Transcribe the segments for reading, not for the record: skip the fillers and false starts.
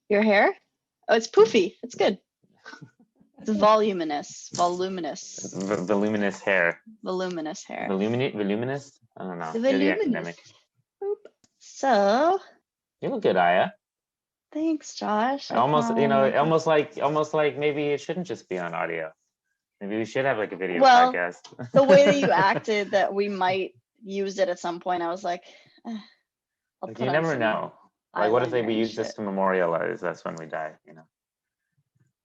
Your hair? Oh, it's poofy. It's good. It's voluminous. Voluminous. Voluminous hair. Voluminous hair. Voluminous? I don't know. You're the Voluminous. academic. Boop. So, You look good, Aya. thanks, Josh. Almost, almost like maybe it shouldn't just be on audio. Maybe we should have like a video Well, podcast. The way that you acted that we might use it at some point, I was like, I'll put You on never some know. Like, what if eyeliner we and use this shit. to memorialize us when we die?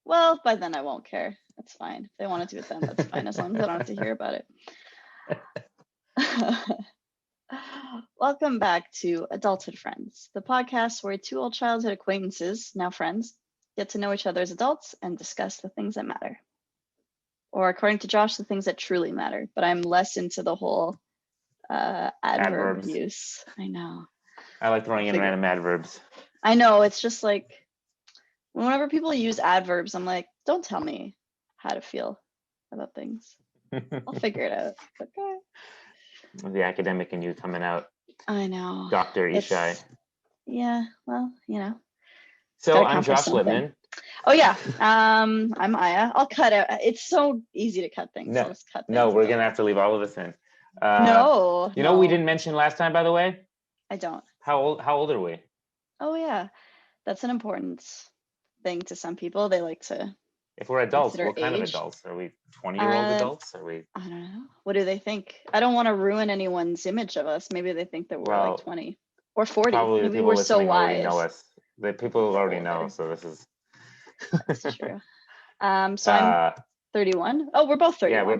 Well, by then I won't care. That's fine. If they want to do it then, that's fine, as long as I don't have to hear about it. Welcome back to Adulthood Friends, the podcast where two old childhood acquaintances, now friends, get to know each other as adults and discuss the things that matter. Or according to Josh, the things that truly matter. But I'm less into the whole adverb use. I know. I like throwing in random adverbs. I know. It's just like, whenever people use adverbs, I'm like, don't tell me how to feel about things. I'll figure it out. Okay. The academic in you coming out. I know. Dr. Ishai. Yeah, well, So I'm Josh Lippman. Oh yeah, I'm Aya. I'll cut out. It's so easy to cut things. I'll just cut things. No, we're gonna have to leave all of this in. No. You know what we didn't mention last time, by the way? I don't. How old are we? Oh yeah, that's an important thing to some people. They like to. If we're adults, consider what kind of age. adults? Are we 20-year-old adults? Are we? I don't know. What do they think? I don't want to ruin anyone's image of us. Maybe they think that we're like 20 or 40. Probably Maybe people we're so listening already wise. know us. The people already know, so this is. That's true. So I'm 31. Oh, we're both 31. Yeah,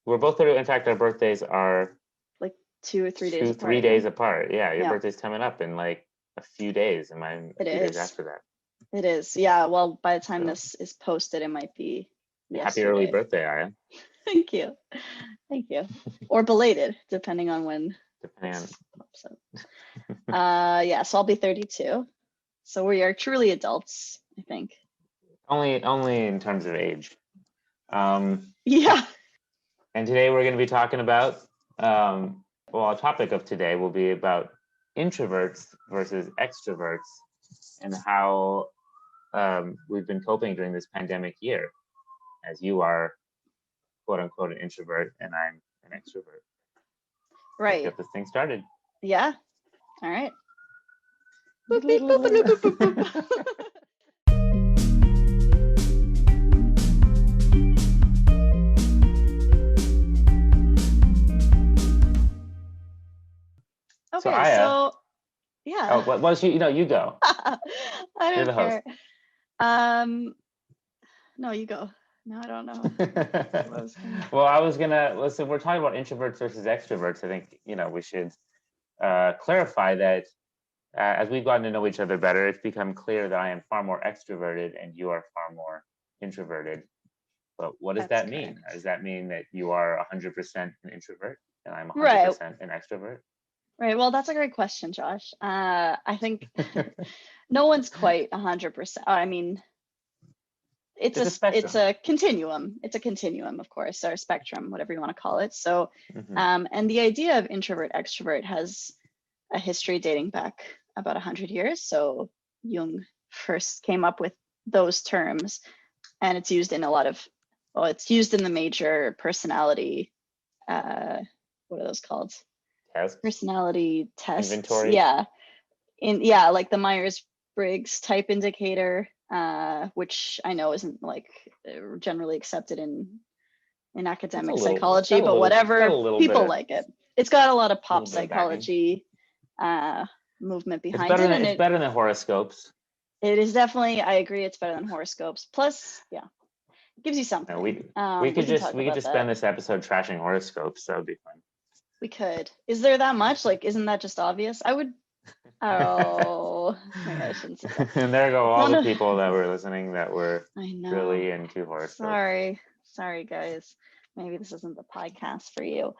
we're both 30. In fact, our birthdays are like 2 or 3 days apart. 3 days apart. Yeah, your birthday's coming up in like a few days, and mine a few days after that. It is. Yeah. Well, by the time this is posted, it might be yesterday. Happy early birthday, Aya. Thank you. Or belated, depending on when. So I'll be 32. So we are truly adults, I think. Only in terms of age. Yeah. And today we're going to be talking about, a topic of today will be about introverts versus extroverts and how we've been coping during this pandemic year, as you are, quote unquote, an introvert and I'm an extrovert. Right. Let's get this thing started. Yeah. All right. Okay, so yeah. Oh, well, you go. I don't You're the host. care. No, you go. No, I don't know. Well, I was gonna listen. We're talking about introverts versus extroverts. I think we should clarify that as we've gotten to know each other better, it's become clear that I am far more extroverted and you are far more introverted. But what does that mean? Correct. Does that mean that you are 100% an introvert and I'm 100% an extrovert? Right. Well, that's a great question, Josh. I think no one's quite 100%. I mean, it's a continuum. It's a continuum, of course, or a spectrum, whatever you want to call it. So, and the idea of introvert extrovert has a history dating back about 100 years. So Jung first came up with those terms, and it's used in it's used in the major personality. What are those called? Tests? Personality tests. Inventory. Yeah. Like the Myers-Briggs type indicator, which I know isn't like generally accepted in academic psychology, but whatever, people like it. It's got a lot of pop psychology movement behind it. It's better than horoscopes. It is definitely, I agree, it's better than horoscopes. Plus, it gives you something. No, we could just spend this episode trashing horoscopes. That would be fun. We could. Is there that much? Like, isn't that just obvious? I would. Oh, maybe I shouldn't say that. And there go all the people that were listening that were really into horoscopes. Sorry, guys. Maybe this isn't the podcast for you.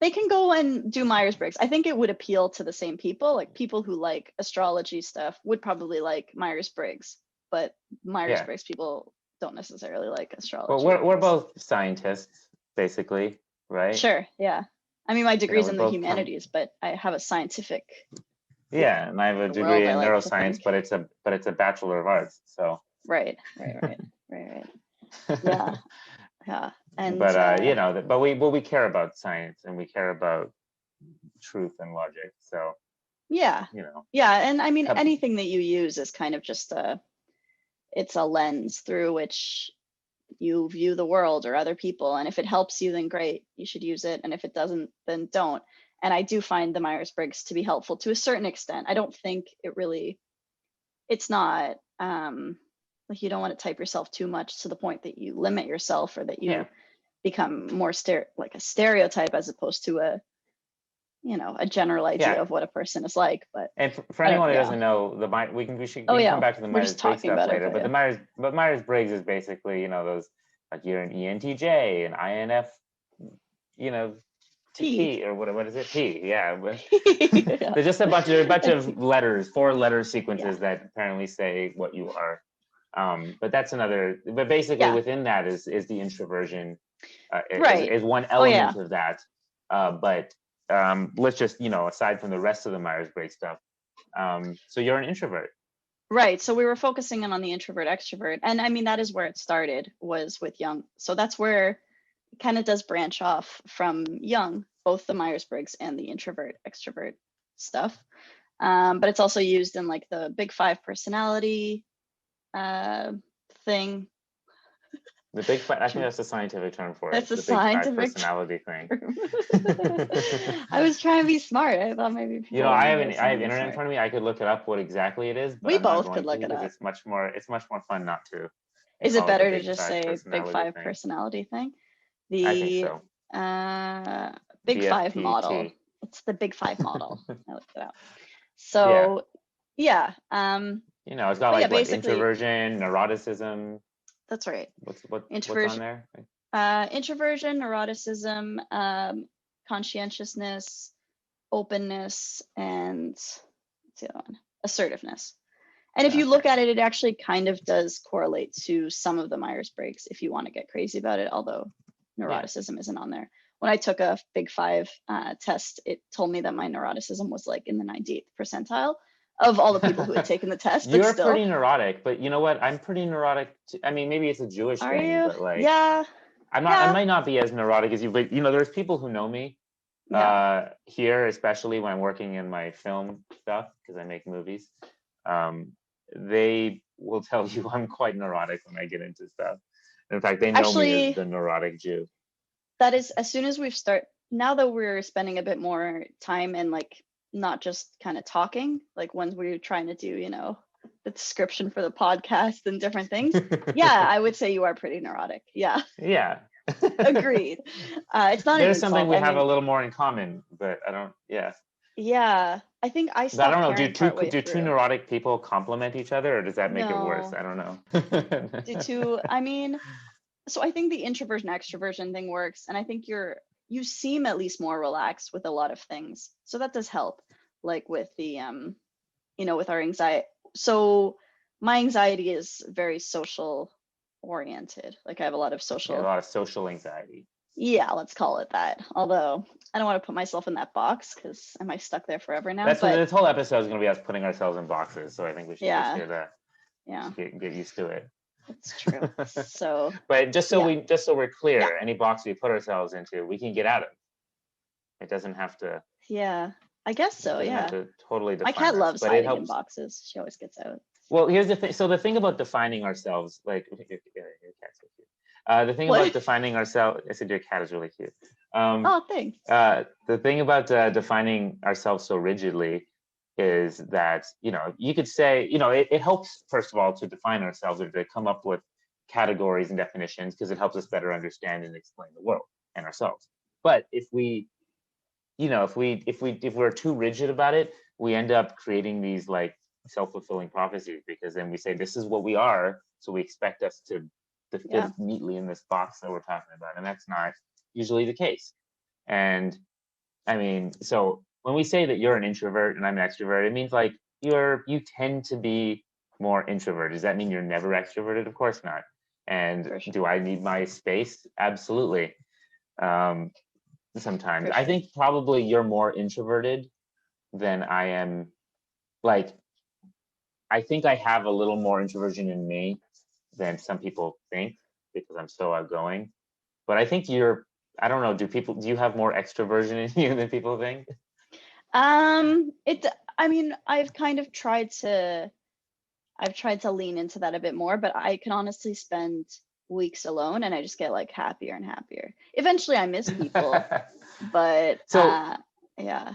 They can go and do Myers-Briggs. I think it would appeal to the same people. Like people who like astrology stuff would probably like Myers-Briggs, but Myers-Briggs people don't necessarily like astrology. Well, we're both scientists, basically, right? Sure. Yeah. I mean, my degree's in the humanities, but I have a scientific Yeah, and I have a the degree world, I in like to neuroscience, think. but it's a Bachelor of Arts. So Right. Yeah, yeah. And but but we care about science and we care about truth and logic. So yeah, you know, yeah. And I mean, come, anything that you use is kind of just it's a lens through which you view the world or other people. And if it helps you, then great, you should use it. And if it doesn't, then don't. And I do find the Myers-Briggs to be helpful to a certain extent. I don't think it's not like you don't want to type yourself too much to the point that you limit yourself or that you yeah. become more like a stereotype as opposed to a general idea Yeah. of what a person is like. But And for I don't, anyone who yeah. doesn't know, Oh we can yeah, come back to the we're just Myers-Briggs talking stuff about it, later. but But yeah. Myers-Briggs is basically, those, like, you're an ENTJ and INF, P. T, or what is it? P, yeah. Yeah. There's just a bunch of letters, 4-letter Yeah. sequences that apparently say what you are. But that's another. But basically, Yeah. within that is the introversion, Right. is one Oh yeah. element of that. But let's just, aside from the rest of the Myers-Briggs stuff. So you're an introvert. Right. So we were focusing in on the introvert extrovert. And I mean, that is where it started, was with Jung. So that's where it kind of does branch off from Jung, both the Myers-Briggs and the introvert extrovert stuff. But it's also used in like the big 5 personality thing. The big five, I think that's the scientific term for it. That's a The big 5 scientific personality thing. I was trying to be smart. I thought maybe people would I know have something internet in smart. front of me. I could look it up what exactly it is, but We I'm not both going could to look it because up. it's much more fun not to, and Is it call it the better to big just 5 say big personality 5 thing. personality thing? I think The so. big 5 model. BFPT. It's the big 5 model. I looked it up. Yeah. So yeah. It's got But yeah, like what, basically introversion, neuroticism. that's right. What's on Introversion, there? introversion, neuroticism, conscientiousness, openness, and what's the other one? Assertiveness. And if you Okay. look at it, it actually kind of does correlate to some of the Myers-Briggs if you want to get crazy about it, although neuroticism isn't on there. When I took a big 5 test, it told me that my neuroticism was like in the 98th percentile of all the people who had taken the test, but You're still. pretty neurotic, but you know what? I'm pretty neurotic too. I mean, maybe it's a Jewish Are thing, you? but like, Yeah. I'm not. I might not be as neurotic as you, but there's people who know me here, especially when I'm working in my film stuff because I make movies. They will tell you I'm quite neurotic when I get into stuff. In fact, they know me as the neurotic Jew. That is, as soon as now that we're spending a bit more time and like not just kind of talking, like when we're trying to do, the description for the podcast and different things. Yeah, I would say you are pretty neurotic. Yeah. Yeah. Agreed. It's not There's an something insult. we have a little more in common, but I don't. Yeah. Yeah, I think I stopped don't know. caring partway Do through. two neurotic people complement each other, or does that make it worse? No. I don't know. I mean, so I think the introversion extroversion thing works, and I think you seem at least more relaxed with a lot of things, so that does help, like with the with our anxiety. So my anxiety is very social oriented, like I have a lot of social anxiety. Yeah, let's call it that, although I don't want to put myself in that box because am I stuck there forever now? That's what this whole episode is going to be, us putting ourselves in boxes, so I think we should get used to it. That's true. So, but just so we're clear, any box we put ourselves into, we can get out of. It doesn't have to. Yeah, I guess so. Yeah. Have to totally define. My cat loves but hiding in boxes. She always gets out. Well, here's the thing. So the thing about defining ourselves, like your cat's so cute. The thing about defining ourselves, I said your cat is really cute. Oh, thanks. The thing about defining ourselves so rigidly is that, you could say, it helps, first of all, to define ourselves or to come up with categories and definitions because it helps us better understand and explain the world and ourselves. But if we're too rigid about it, we end up creating these like self-fulfilling prophecies, because then we say this is what we are, so we expect us to fit neatly in this box that we're talking about, and that's not usually the case. And I mean, so when we say that you're an introvert and I'm an extrovert, it means like you tend to be more introverted. Does that mean you're never extroverted? Of course not. And do I need my space? Absolutely. Sometimes I think probably you're more introverted than I am like, I think I have a little more introversion in me than some people think because I'm so outgoing. But I think I don't know, do you have more extroversion in you than people think? I mean, I've tried to lean into that a bit more, but I can honestly spend weeks alone and I just get like happier and happier. Eventually I miss people, but So, yeah.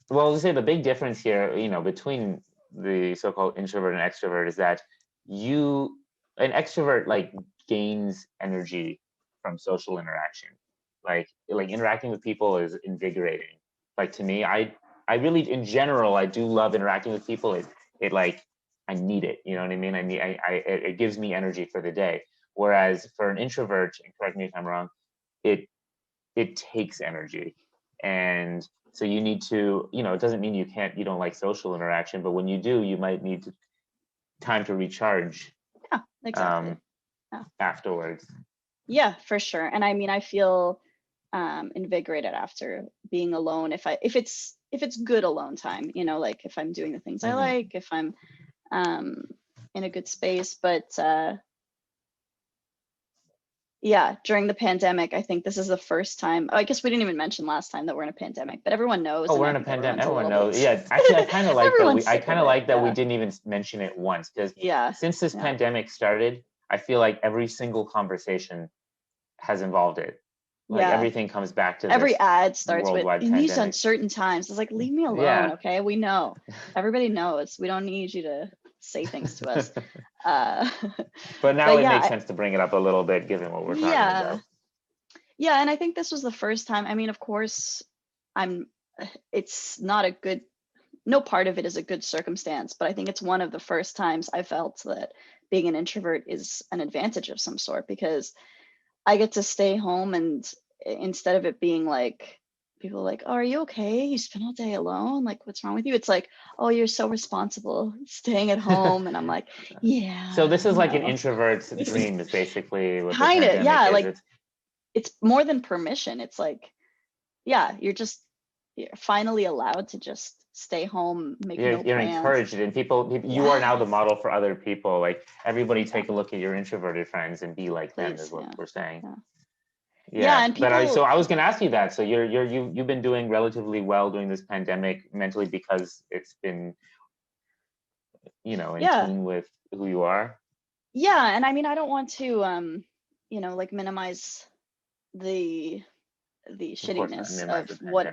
well, to say the big difference here, between the so-called introvert and extrovert is that an extrovert like gains energy from social interaction. Like interacting with people is invigorating. Like to me, I really, in general, I do love interacting with people. It like, I need it. You know what I mean? It gives me energy for the day. Whereas for an introvert, and correct me if I'm wrong, it takes energy. And so you need to, it doesn't mean you don't like social interaction, but when you do, you might need time to recharge. Yeah, exactly. Afterwards. Yeah, for sure. And I mean, I feel invigorated after being alone if it's good alone time, like if I'm doing the things I like, if I'm in a good space. But yeah, during the pandemic, I think this is the first time. Oh, I guess we didn't even mention last time that we're in a pandemic, but everyone knows. Oh, we're in a pandemic. Everyone knows. Yeah, actually, I kind of like that. We didn't even mention it once, because since this pandemic started, I feel like every single conversation has involved it. Like everything comes back to every this ad starts with worldwide in these pandemic. uncertain times. It's like, leave me alone, okay? We know. Everybody knows. We don't need you to say things to us. But now it makes sense to bring it up a little bit, given what we're talking about. Yeah, and I think this was the first time. I mean, of course, it's not a good, no part of it is a good circumstance, but I think it's one of the first times I felt that being an introvert is an advantage of some sort, because I get to stay home, and instead of it being like, people are like, oh, are you okay? You spent all day alone? Like, what's wrong with you? It's like, oh, you're so responsible staying at home. And I'm like, yeah. So this is like an introvert's dream, is basically what kind of, yeah, is. like it's more than permission. It's like, yeah, you're finally allowed to just stay home, make no plans. You're encouraged, and people you are now the model for other people. Like, everybody take a look at your introverted friends and be like them, is what we're saying. Yeah, and people, but I was going to ask you that. So you've been doing relatively well during this pandemic mentally, because it's been, in tune with who you are. Yeah, and I mean, I don't want to like minimize the shittiness of what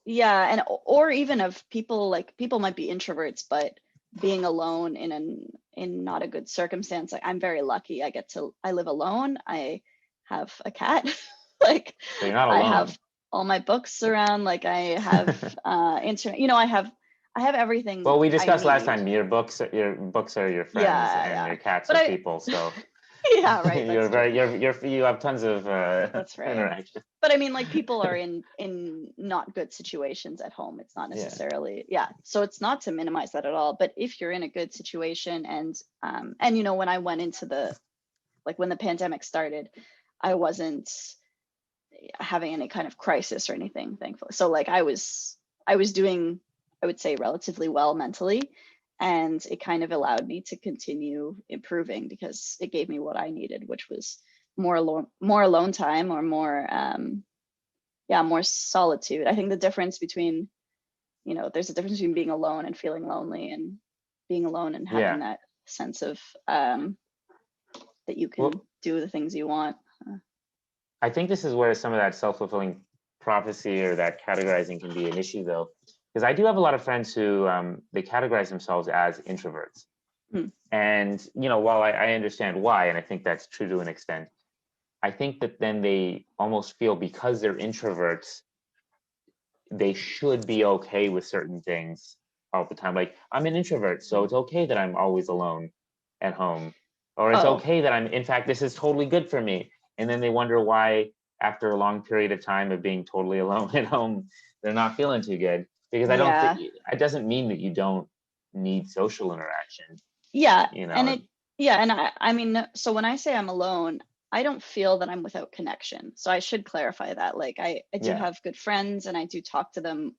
and or even of people. Like, people might be introverts, but being alone in not a good circumstance. Like, I'm very lucky. I live alone. I have a cat. Like, so you're not alone. I have all my books around. Like, I have internet. I have everything. Well, we discussed last time, your books are your friends, and your cats are people. So yeah, right. you have tons of that's right. interaction. But I mean, like, people are in not good situations at home. It's not necessarily so it's not to minimize that at all. But if you're in a good situation, and when I went into when the pandemic started, I wasn't having any kind of crisis or anything, thankfully. So like, I was doing, I would say, relatively well mentally, and it kind of allowed me to continue improving, because it gave me what I needed, which was more alone time, or more more solitude. I think the difference between, there's a difference between being alone and feeling lonely, and being alone and having that sense of that you can do the things you want. I think this is where some of that self-fulfilling prophecy, or that categorizing, can be an issue, though, because I do have a lot of friends who they categorize themselves as introverts. And while I understand why, and I think that's true to an extent, I think that then they almost feel, because they're introverts, they should be okay with certain things all the time. Like, I'm an introvert, so it's okay that I'm always alone at home, or it's okay that in fact, this is totally good for me. And then they wonder why, after a long period of time of being totally alone at home, they're not feeling too good. Because I don't think it doesn't mean that you don't need social interaction. And I mean, so when I say I'm alone, I don't feel that I'm without connection. So I should clarify that. Like, I do have good friends, and I do talk to them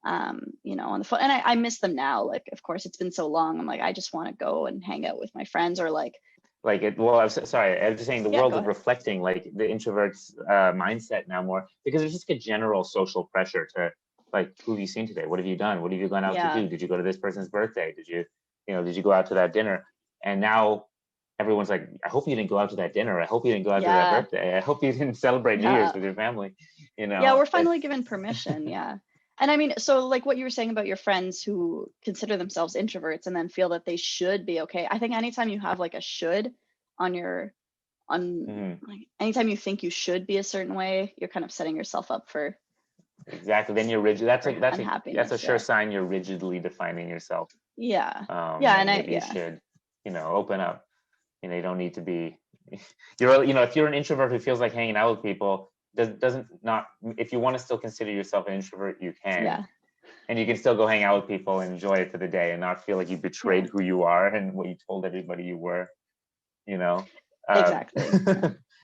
on the phone. And I miss them now. Like, of course, it's been so long. I'm like, I just want to go and hang out with my friends, or like sorry, I was just saying the world of reflecting, like the introvert's mindset now more, because there's just a general social pressure to, like, who have you seen today? What have you done? What have you gone out to do? Did you go to this person's birthday? Did you go out to that dinner? And now everyone's like, I hope you didn't go out to that dinner. I hope you didn't go out to that birthday. I hope you didn't celebrate New Year's with your family. Yeah, we're finally given permission. Yeah. And I mean, so like what you were saying about your friends who consider themselves introverts and then feel that they should be okay. I think anytime you have like a should on like, anytime you think you should be a certain way, you're kind of setting yourself up for. Exactly. Then you're rigid. That's a sure sign you're rigidly defining yourself. Yeah. And you should, open up. You don't need to be. If you're an introvert who feels like hanging out with people, if you want to still consider yourself an introvert, you can. Yeah. And you can still go hang out with people and enjoy it for the day and not feel like you betrayed who you are and what you told everybody you were. Exactly.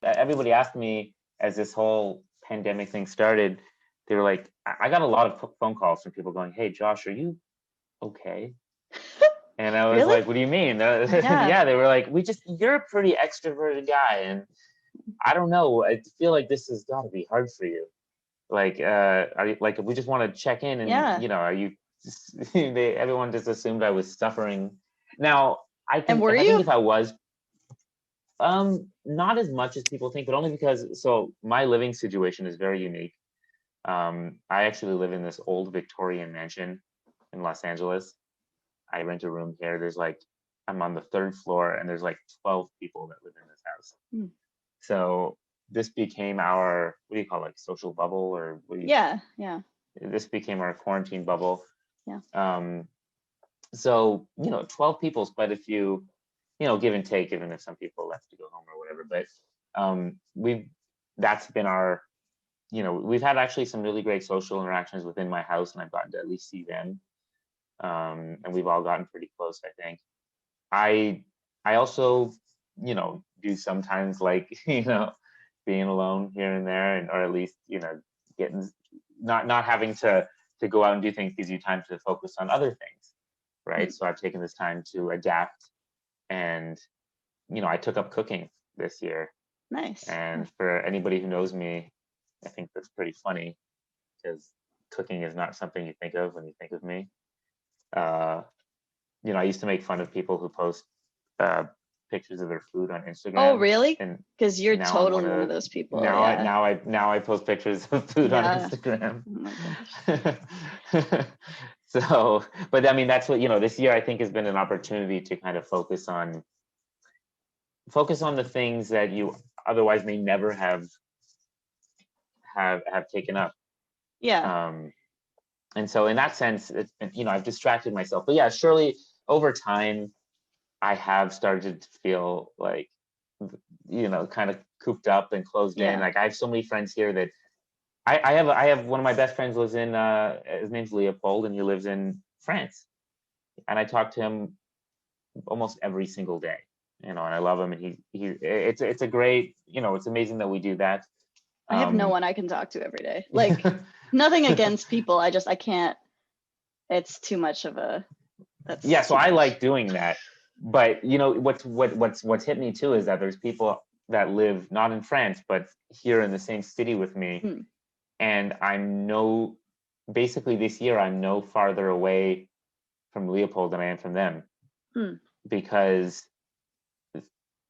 Everybody asked me as this whole pandemic thing started, they were like, I got a lot of phone calls from people going, "Hey, Josh, are you okay?" And I was like, "What do you mean?" Yeah, they were like, "You're a pretty extroverted guy, and I don't know. I feel like this has got to be hard for you. Like, we just want to check in, and are you?" Everyone just assumed I was suffering. Now, I think if I was, not as much as people think, but only because my living situation is very unique. I actually live in this old Victorian mansion in Los Angeles. I rent a room here. I'm on the 3rd floor, and there's like 12 people that live in this house. So this became our, what do you call it, like social bubble, or what do you? Yeah. This became our quarantine bubble. Yeah. So 12 people is quite a few, give and take, even if some people left to go home or whatever. But that's been our, we've had actually some really great social interactions within my house, and I've gotten to at least see them. And we've all gotten pretty close, I think. I also, do sometimes like, being alone here and there, or at least, getting, not having to go out and do things gives you time to focus on other things, right? So I've taken this time to adapt, and, I took up cooking this year. Nice. And for anybody who knows me, I think that's pretty funny, because cooking is not something you think of when you think of me. I used to make fun of people who post pictures of their food on Instagram. Oh, really? Because you're totally one of those people. Now I post pictures of food on Instagram. Oh my gosh. So, but I mean, that's what, this year I think has been an opportunity to kind of focus on the things that you otherwise may never have taken up. Yeah. And so in that sense, I've distracted myself. But yeah, surely over time, I have started to feel like, kind of cooped up and closed in. Like, I have so many friends here that I have one of my best friends lives in, his name's Leopold, and he lives in France. And I talk to him almost every single day, and I love him. And it's a great, it's amazing that we do that. I have no one I can talk to every day. Like, nothing against people. I can't, it's too much of a, so I like doing that. But what's hit me too is that there's people that live not in France, but here in the same city with me. And basically this year, I'm no farther away from Leopold than I am from them. Because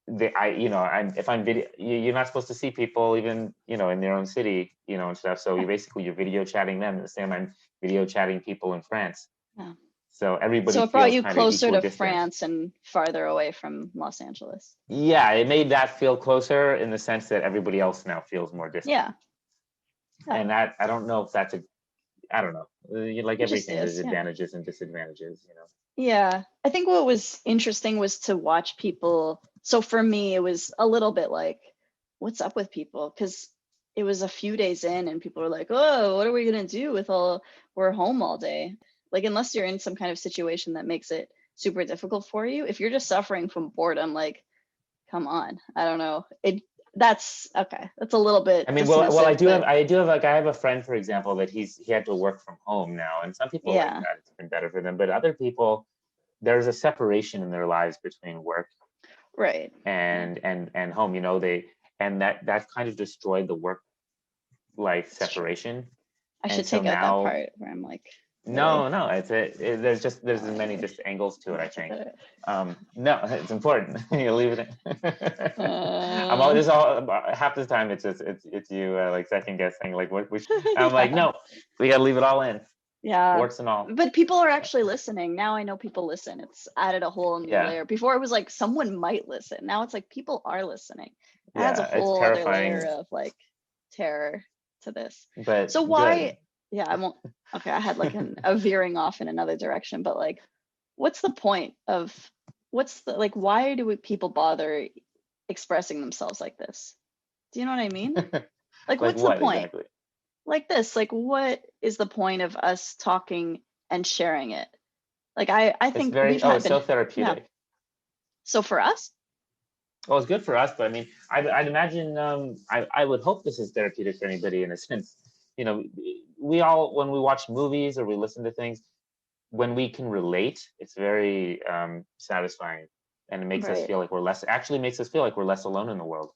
if I'm video, you're not supposed to see people even, in their own city, and stuff. So you're video chatting them the same. I'm video chatting people in France. Yeah. So everybody. So it brought you closer to France and farther away from Los Angeles. Yeah, it made that feel closer in the sense that everybody else now feels more distant. Yeah. And that, I don't know if that's I don't know. Like everything, there's advantages and disadvantages, Yeah, I think what was interesting was to watch people. So for me, it was a little bit like, what's up with people? Because it was a few days in and people were like, oh, what are we going to do we're home all day? Like, unless you're in some kind of situation that makes it super difficult for you, if you're just suffering from boredom, like, come on. I don't know. that's okay. That's a little bit I mean, well, I dismissive, do have, but I have a friend, for example, that he had to work from home now, and some people like yeah, that. It's been better for them, but other people, there's a separation in their lives between work right. and home. You know, and that kind of destroyed the work life It's true. separation. I And should so take out that now, part where I'm like, really? no, there's as many just angles to it, I think. Uh, No, it's important. You leave it in. I'm uh, always all half the time it's you like second guessing like what we I'm like, yeah. no, we gotta leave it all in, Yeah. warts and all. But people are actually listening. Now I know people listen. It's added a whole new Yeah, layer. Before it was like someone might listen. Now it's like people are listening. It adds a yeah, it's whole other layer terrifying, of like terror to this. but So good. why, yeah, I won't, okay, I had like a veering off in another direction, but like, what's the point of, what's the, like, why do people bother expressing themselves like this? Do you know what I mean? Like, Like what's the what point? exactly? Like this, like, what is the point of us talking and sharing it? Like, I It's think very, we've oh, had it's been, so yeah. therapeutic. So for us, Well, it's good for us, but I mean, I'd imagine, I would hope this is therapeutic for anybody in a sense. You know, we all, when we watch movies or we listen to things, when we can relate, it's very satisfying, and it makes us right, feel like we're less. Actually, makes us feel like we're less alone in the world.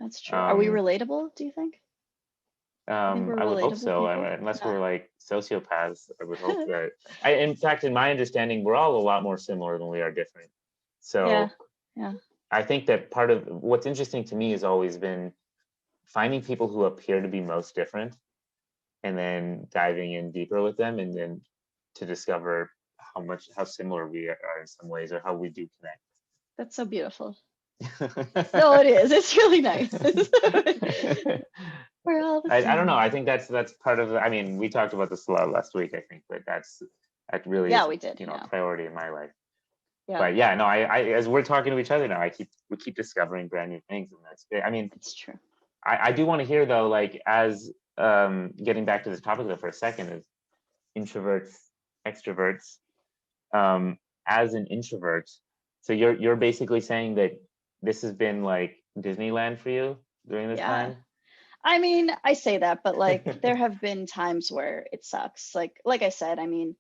that's true. Are we Um, relatable, do you think? You think we're I would hope relatable so. people? Unless Yeah. we're like sociopaths, I would hope that. In fact, in my understanding, we're all a lot more similar than we are different. Yeah. So Yeah. I think that part of what's interesting to me has always been finding people who appear to be most different, and then diving in deeper with them, and then to discover how similar we are in some ways, or how we do That's so beautiful. connect. No, it is. It's really nice. We're all the I don't know. same. I think that's part of. I mean, we talked about this a lot last week, I think, but that really Yeah, is, we did. you know, Yeah. a priority in my life. Yeah, But yeah, no, I as we're talking to each other now, we keep discovering brand new things, and that's great. I mean, it's true. I do want to hear though, like as getting back to this topic though for a second, is introverts, extroverts. As an introvert, so you're basically saying that this has been like Disneyland for you during this Yeah. time. I mean, I say that, but like there have been times where it sucks. Like I said, I mean,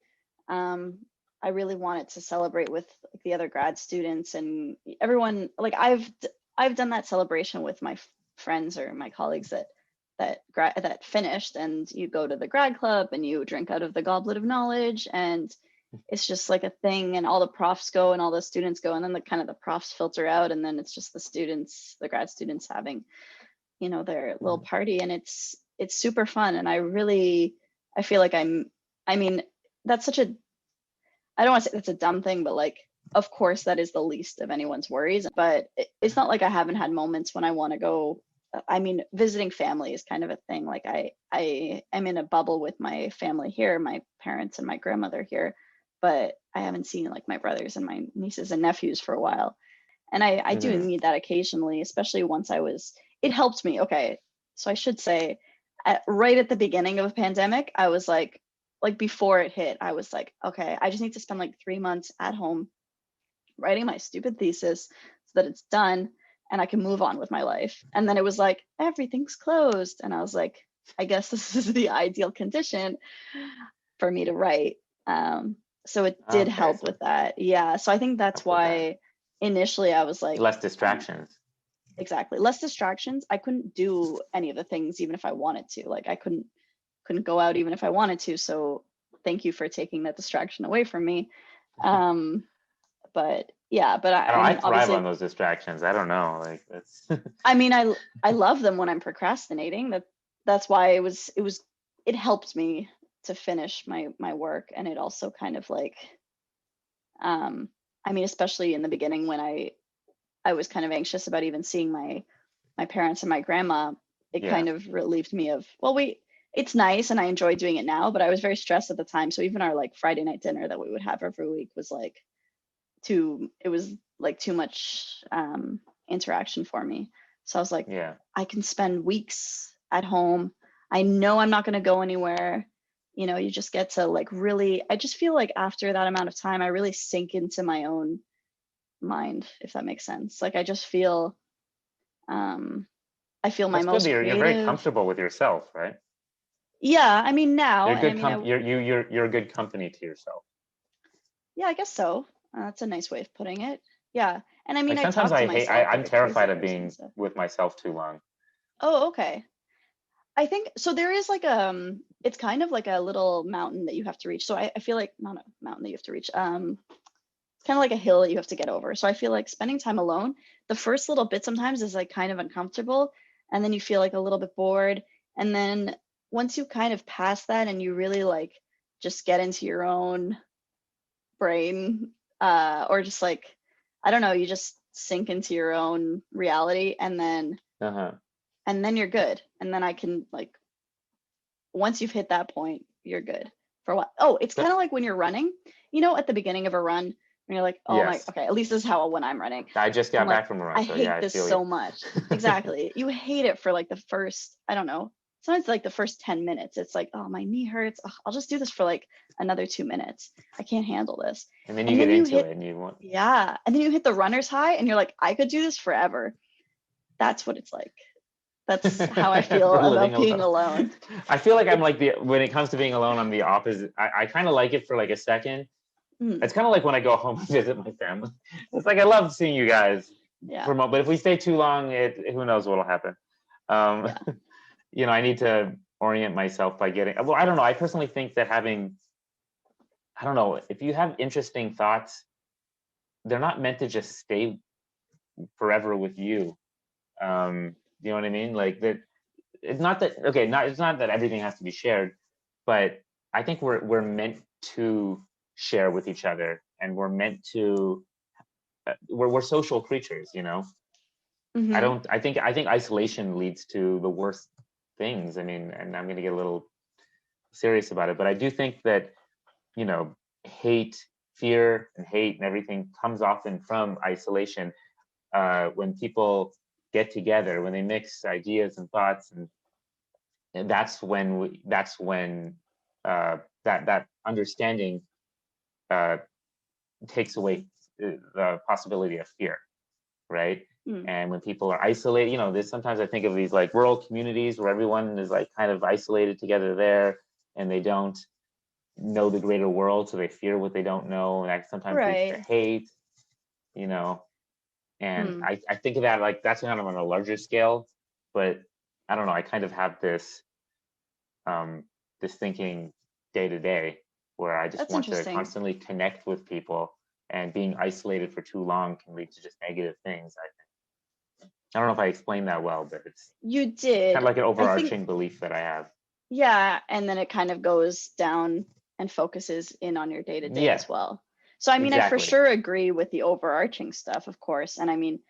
um, I really wanted to celebrate with like, the other grad students and everyone. Like I've done that celebration with my friends or my colleagues that finished, and you go to the grad club and you drink out of the goblet of knowledge, and it's just like a thing, and all the profs go and all the students go, and then the kind of the profs filter out, and then it's just the students, the grad students having their little party, and it's super fun. And I feel like I mean, that's such a, I don't want to say that's a dumb thing, but like of course that is the least of anyone's worries, but it's not like I haven't had moments when I want to go. I mean, visiting family is kind of a thing. Like I am in a bubble with my family here, my parents and my grandmother here, but I haven't seen like my brothers and my nieces and nephews for a while. And I do Mm-hmm. need that occasionally, especially once it helped me. Okay. So I should say right at the beginning of a pandemic, I was like before it hit, I was like, okay, I just need to spend like 3 months at home writing my stupid thesis so that it's done and I can move on with my life. And then it was like, everything's closed. And I was like, I guess this is the ideal condition for me to write. So it did Okay, help so with that. Yeah. So I think that's help with that. why initially I was like, Less distractions. exactly, less distractions. I couldn't do any of the things even if I wanted to. Like I couldn't go out even if I wanted to. So thank you for taking that distraction away from me. Um, but yeah, but I don't. I I mean, thrive on obviously, those distractions. I don't know. Like that's. I mean, I love them when I'm procrastinating. That's why it helped me to finish my work, and it also kind of like, I mean, especially in the beginning when I was kind of anxious about even seeing my parents and my grandma. It Yeah. kind of relieved me of, well, it's nice and I enjoy doing it now, but I was very stressed at the time. So even our like Friday night dinner that we would have every week was like it was like too much interaction for me. So I was like, Yeah. I can spend weeks at home. I know I'm not going to go anywhere. You just get to like really, I just feel like after that amount of time, I really sink into my own mind, if that makes sense. Like I just feel, um, I feel my That's good most that you're very creative. comfortable with yourself, right? Yeah, I mean now, You're and I good mean, you're a good company to yourself. yeah, I guess so. That's a nice way of putting it. Yeah, and I mean, Like I sometimes talk to myself I'm like a crazy terrified of person and being stuff. with myself too long. Oh, okay. I think so. There is like it's kind of like a little mountain that you have to reach. So I feel like not a mountain that you have to reach. It's kind of like a hill that you have to get over. So I feel like spending time alone, the first little bit sometimes is like kind of uncomfortable, and then you feel like a little bit bored, and then once you kind of pass that and you really like just get into your own brain, or just like I don't know, you just sink into your own reality, Uh-huh. and then you're good. And then I can like once you've hit that point, you're good for what? Oh, it's kind of like when you're running, at the beginning of a run, when you're like, oh my, Yes. okay, at least this is how when I'm running. I just I'm got like, back from a run, I so yeah, hate I this feel you. so much. Exactly. You hate it for like the first, I don't know, sometimes like the first 10 minutes. It's like, oh, my knee hurts. Ugh, I'll just do this for like another 2 minutes. I can't handle this. And then you And get then you into hit, it and you want yeah. And then you hit the runner's high and you're like, I could do this forever. That's what it's like. That's how I feel for living about being alone. alone. I feel like I'm like when it comes to being alone, I'm the opposite. I kind of like it for like a second. Mm, It's kind of like when I go home and visit my family. It's like I love seeing you guys yeah. remote, but if we stay too long, who knows what'll happen. Um, Yeah. I need to orient myself by getting. Well, I don't know. I personally think that I don't know, if you have interesting thoughts, they're not meant to just stay forever with you. You know what I mean? Like that. It's not that okay. It's not that everything has to be shared, but I think we're meant to share with each other, and we're meant to. We're social creatures, you know. I Hmm. don't. I think isolation leads to the worst things. I mean, and I'm going to get a little serious about it, but I do think that hate, fear, and hate and everything comes often from isolation. When people get together, when they mix ideas and thoughts, and that's when that understanding uh, takes away the possibility of fear, right? Mm. And when people are isolated, there's sometimes I think of these like rural communities where everyone is like kind of isolated together there, and they don't know the greater world, so they fear what they don't know, and that sometimes leads to Right. hate, you know. And Mm. I think of that like that's kind of on a larger scale, but I don't know. I kind of have um, this thinking day to day where I just That's want to interesting. constantly connect with people, and being isolated for too long can lead to just negative things. I don't know if I explained that well, but it's You kind of did. like an I think, overarching belief that I have. yeah, and then it kind of goes down and focuses in on your day to day Yeah, as well. So I mean, I for exactly. sure agree with the overarching stuff, of course. And I mean,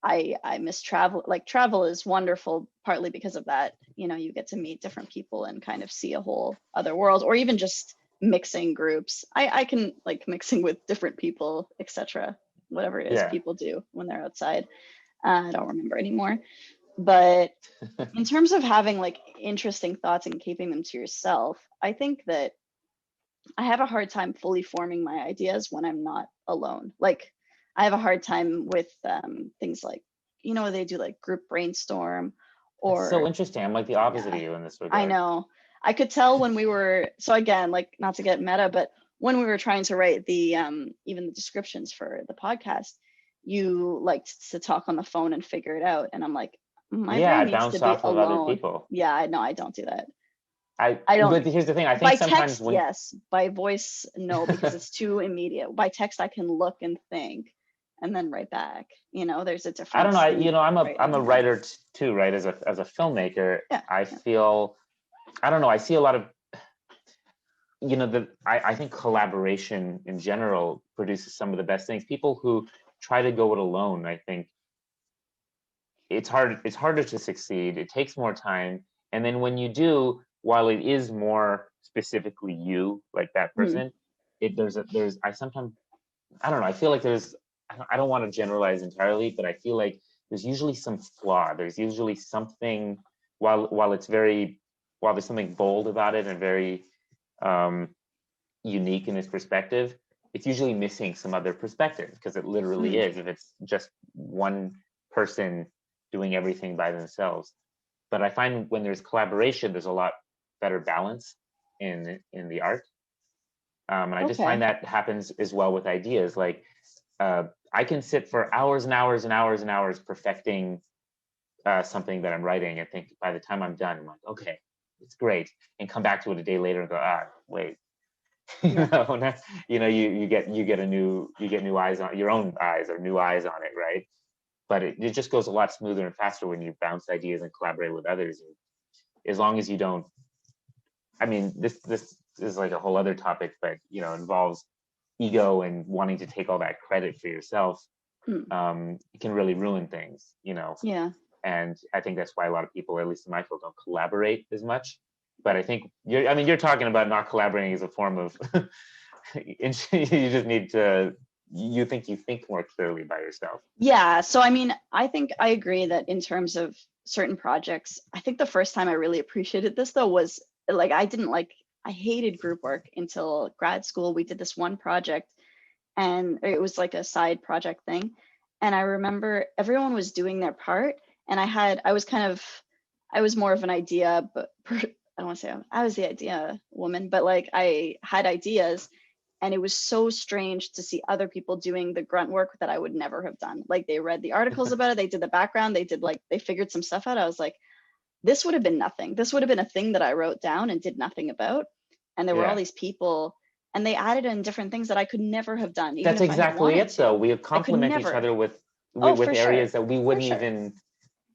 I miss travel. Like travel is wonderful, partly because of that. You get to meet different people and kind of see a whole other world, or even just mixing groups. I can like mixing with different people, etc. Whatever it is Yeah. people do when they're outside. I don't remember anymore. But in terms of having like interesting thoughts and keeping them to yourself, I think that I have a hard time fully forming my ideas when I'm not alone. Like I have a hard time with things like, they do like group brainstorm That's so or interesting. I'm like the opposite yeah, of you in this I regard. know. I could tell when we were, so again, like not to get meta, but when we were trying to write the even the descriptions for the podcast, you liked to talk on the phone and figure it out. And I'm like, my Yeah, I brain needs to bounce be off of other alone. people. Yeah, I know I don't do that. I don't. But here's the thing. I think By sometimes text, when yes. By voice, no, because it's too immediate. By text, I can look and think and then write back. There's a I don't know. difference in I'm writing. a Yeah. writer too, right? As a filmmaker, Yeah. I Yeah. feel I don't know. I see a lot of I think collaboration in general produces some of the best things. People who try to go it alone, I think it's harder to succeed. It takes more time. And then when you do, while it is more specifically you, like that Mm, person, there's I sometimes I don't know. I feel like I don't want to generalize entirely, but I feel like there's usually some flaw. There's usually something while it's very while there's something bold about it and very um, unique in its perspective, it's usually missing some other perspective because it literally mm, is if it's just one person doing everything by themselves. but I find when there's collaboration, there's a lot better balance in the art. And I just find that happens as well with ideas. Like I can sit for hours and hours and hours and hours perfecting something that I'm writing, and think by the time I'm done, I'm like, okay, it's great, and come back to it a day later and go, wait, you know, you get new eyes on your own eyes, or new eyes on it, right? But it just goes a lot smoother and faster when you bounce ideas and collaborate with others. And as long as you don't, I mean, this is like a whole other topic, but you know, involves ego and wanting to take all that credit for yourself. It can really ruin things, you know. Yeah. And I think that's why a lot of people, at least in my field, don't collaborate as much. But I think you're talking about not collaborating as a form of you just need to, you think more clearly by yourself. Yeah. So I mean, I think I agree that in terms of certain projects, I think the first time I really appreciated this though was like, I hated group work until grad school. We did this one project and it was like a side project thing. And I remember everyone was doing their part, and I was more of an idea, but I don't want to say I was the idea woman, but like I had ideas, and it was so strange to see other people doing the grunt work that I would never have done. Like they read the articles about it, they did the background, they figured some stuff out. I was like, this would have been nothing. This would have been a thing that I wrote down and did nothing about. And there were all these people, and they added in different things that I could never have done. Even That's if exactly it, though. We complement each other with areas that we wouldn't even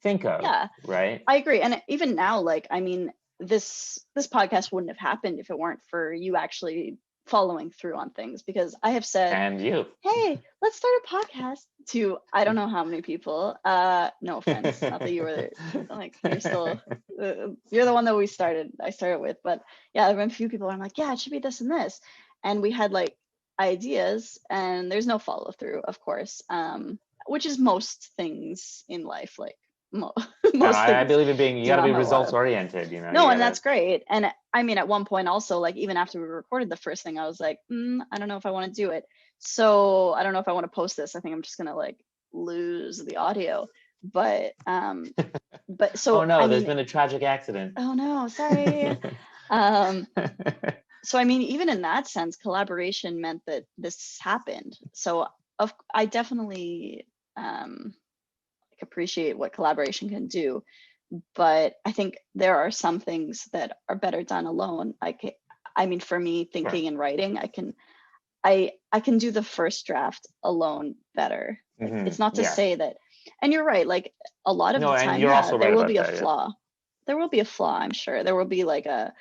think of. Yeah, right. I agree. And even now, like, I mean, this podcast wouldn't have happened if it weren't for you actually following through on things, because I have said, and you, hey, let's start a podcast to I don't know how many people. No offense, not that you were like, you're still you're the one that I started with, but yeah, there have been a few people where I'm like, yeah, it should be this and this, and we had like ideas, and there's no follow through, of course, which is most things in life, like I believe in being, you got to be results oriented, you know. No, and that's great. And I mean, at one point also, like even after we recorded the first thing, I was like, I don't know if I want to do it. So I don't know if I want to post this. I think I'm just gonna like lose the audio. But so oh no, there's been a tragic accident. Oh no, sorry. So I mean, even in that sense, collaboration meant that this happened. So I definitely appreciate what collaboration can do, but I think there are some things that are better done alone. I mean, for me, thinking and writing, I can do the first draft alone better. Like, it's not to say that, and you're right, like a lot of the time, there will be a flaw. There will be a flaw, I'm sure. There will be like an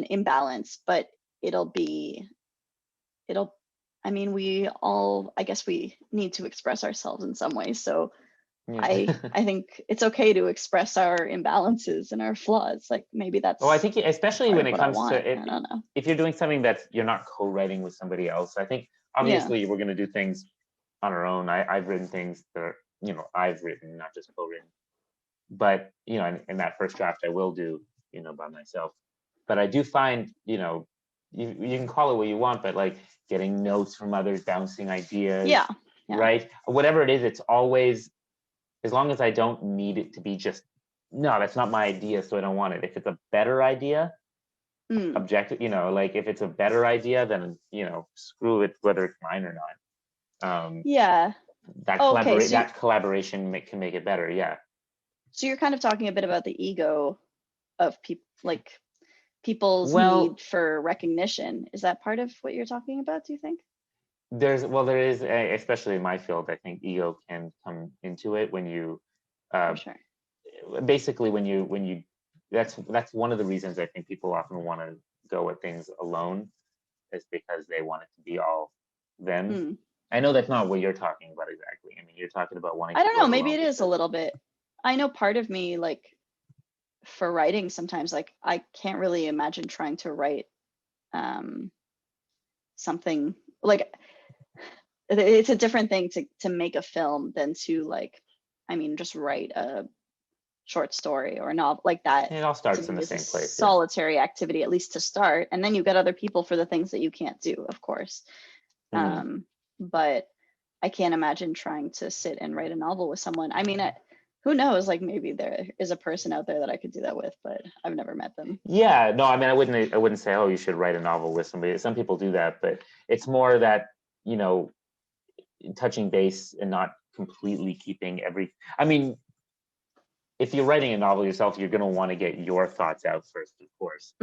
imbalance, but I mean, I guess we need to express ourselves in some way. So I think it's okay to express our imbalances and our flaws. Like maybe that's. Well, I think especially when it comes to I don't know. If you're doing something that you're not co-writing with somebody else, I think obviously we're going to do things on our own. I've written things that are, I've written, not just co-written. But in that first draft, I will do by myself. But I do find you can call it what you want, but like getting notes from others, bouncing ideas, right? Whatever it is, it's always. As long as I don't need it to be just, no, that's not my idea, so I don't want it. If it's a better idea, objective, like if it's a better idea, then, screw it, whether it's mine or not. That collaboration can make it better, yeah. So you're kind of talking a bit about the ego of people, like people's need for recognition. Is that part of what you're talking about, do you think? There is, especially in my field, I think ego can come into it when you, basically when you, that's one of the reasons I think people often want to go at things alone, is because they want it to be all them. I know that's not what you're talking about exactly. I mean, you're talking about wanting. I don't know. Maybe it is a little bit. I know part of me, like for writing, sometimes like I can't really imagine trying to write something like. It's a different thing to make a film than to just write a short story or a novel like that. It all starts in the same place. Solitary activity, at least to start, and then you get other people for the things that you can't do, of course. But I can't imagine trying to sit and write a novel with someone. I mean, who knows, like maybe there is a person out there that I could do that with, but I've never met them. Yeah, no, I mean, I wouldn't say, oh, you should write a novel with somebody. Some people do that, but it's more that, you know, touching base and not completely keeping I mean, if you're writing a novel yourself, you're going to want to get your thoughts out first, of course.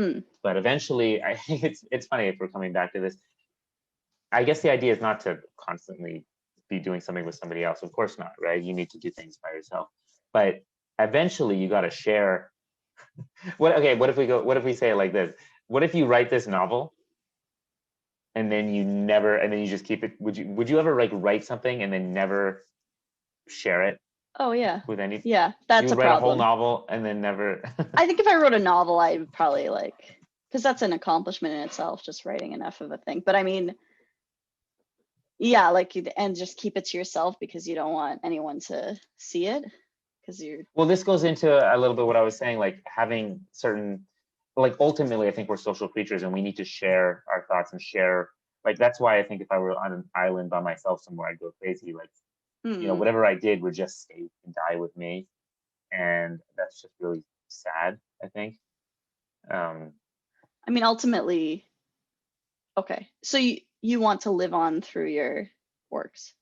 But eventually, it's funny if we're coming back to this. I guess the idea is not to constantly be doing something with somebody else. Of course not, right? You need to do things by yourself. But eventually, you got to share. What if we say it like this? What if you write this novel and then you just keep it? Would you ever like write something and then never share it? Oh yeah. With any? Yeah, that's you a write problem. a whole novel and then never. I think if I wrote a novel, I would probably because that's an accomplishment in itself, just writing enough of a thing. But I mean, yeah, and just keep it to yourself because you don't want anyone to see it because you're. Well, this goes into a little bit what I was saying, like having certain, like ultimately, I think we're social creatures and we need to share our thoughts and share. Like that's why I think if I were on an island by myself somewhere, I'd go crazy. Like, whatever I did would just stay and die with me, and that's just really sad, I think. I mean, ultimately, okay, so you want to live on through your works.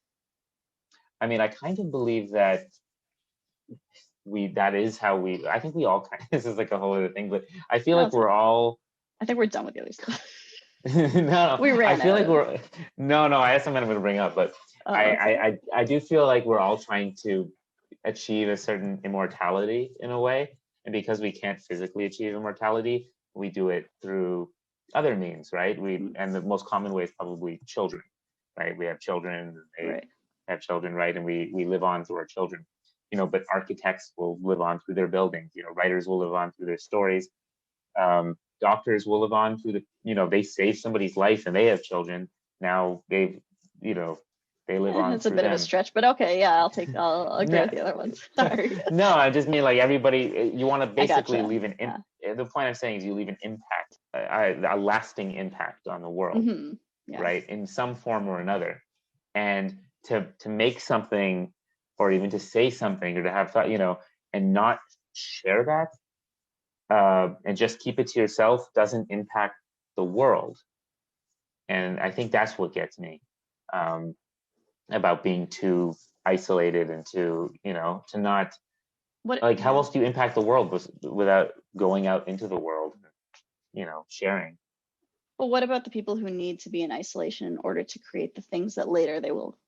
I mean, I kind of believe that that is how I think we all kind of, this is like a whole other thing, but I feel like we're all. I think we're done with the other stuff. No, we ran I feel out like we're. No, I have something I'm going to bring up, but I do feel like we're all trying to achieve a certain immortality in a way, and because we can't physically achieve immortality, we do it through other means, right? And the most common way is probably children, right? We have children, they have children, right? And we live on through our children, but architects will live on through their buildings, writers will live on through their stories, doctors will live on through they save somebody's life and they have children. Now they live on. It's a bit of a stretch, but okay, yeah, I'll agree with the other ones. Sorry. No, I just mean like everybody, you want to basically leave the point I'm saying is you leave an impact, a lasting impact on the world, right? In some form or another. And to make something or even to say something or to have thought, and not share that and just keep it to yourself doesn't impact the world. And I think that's what gets me. About being too isolated and to not how else do you impact the world without going out into the world, sharing? Well, what about the people who need to be in isolation in order to create the things that later they will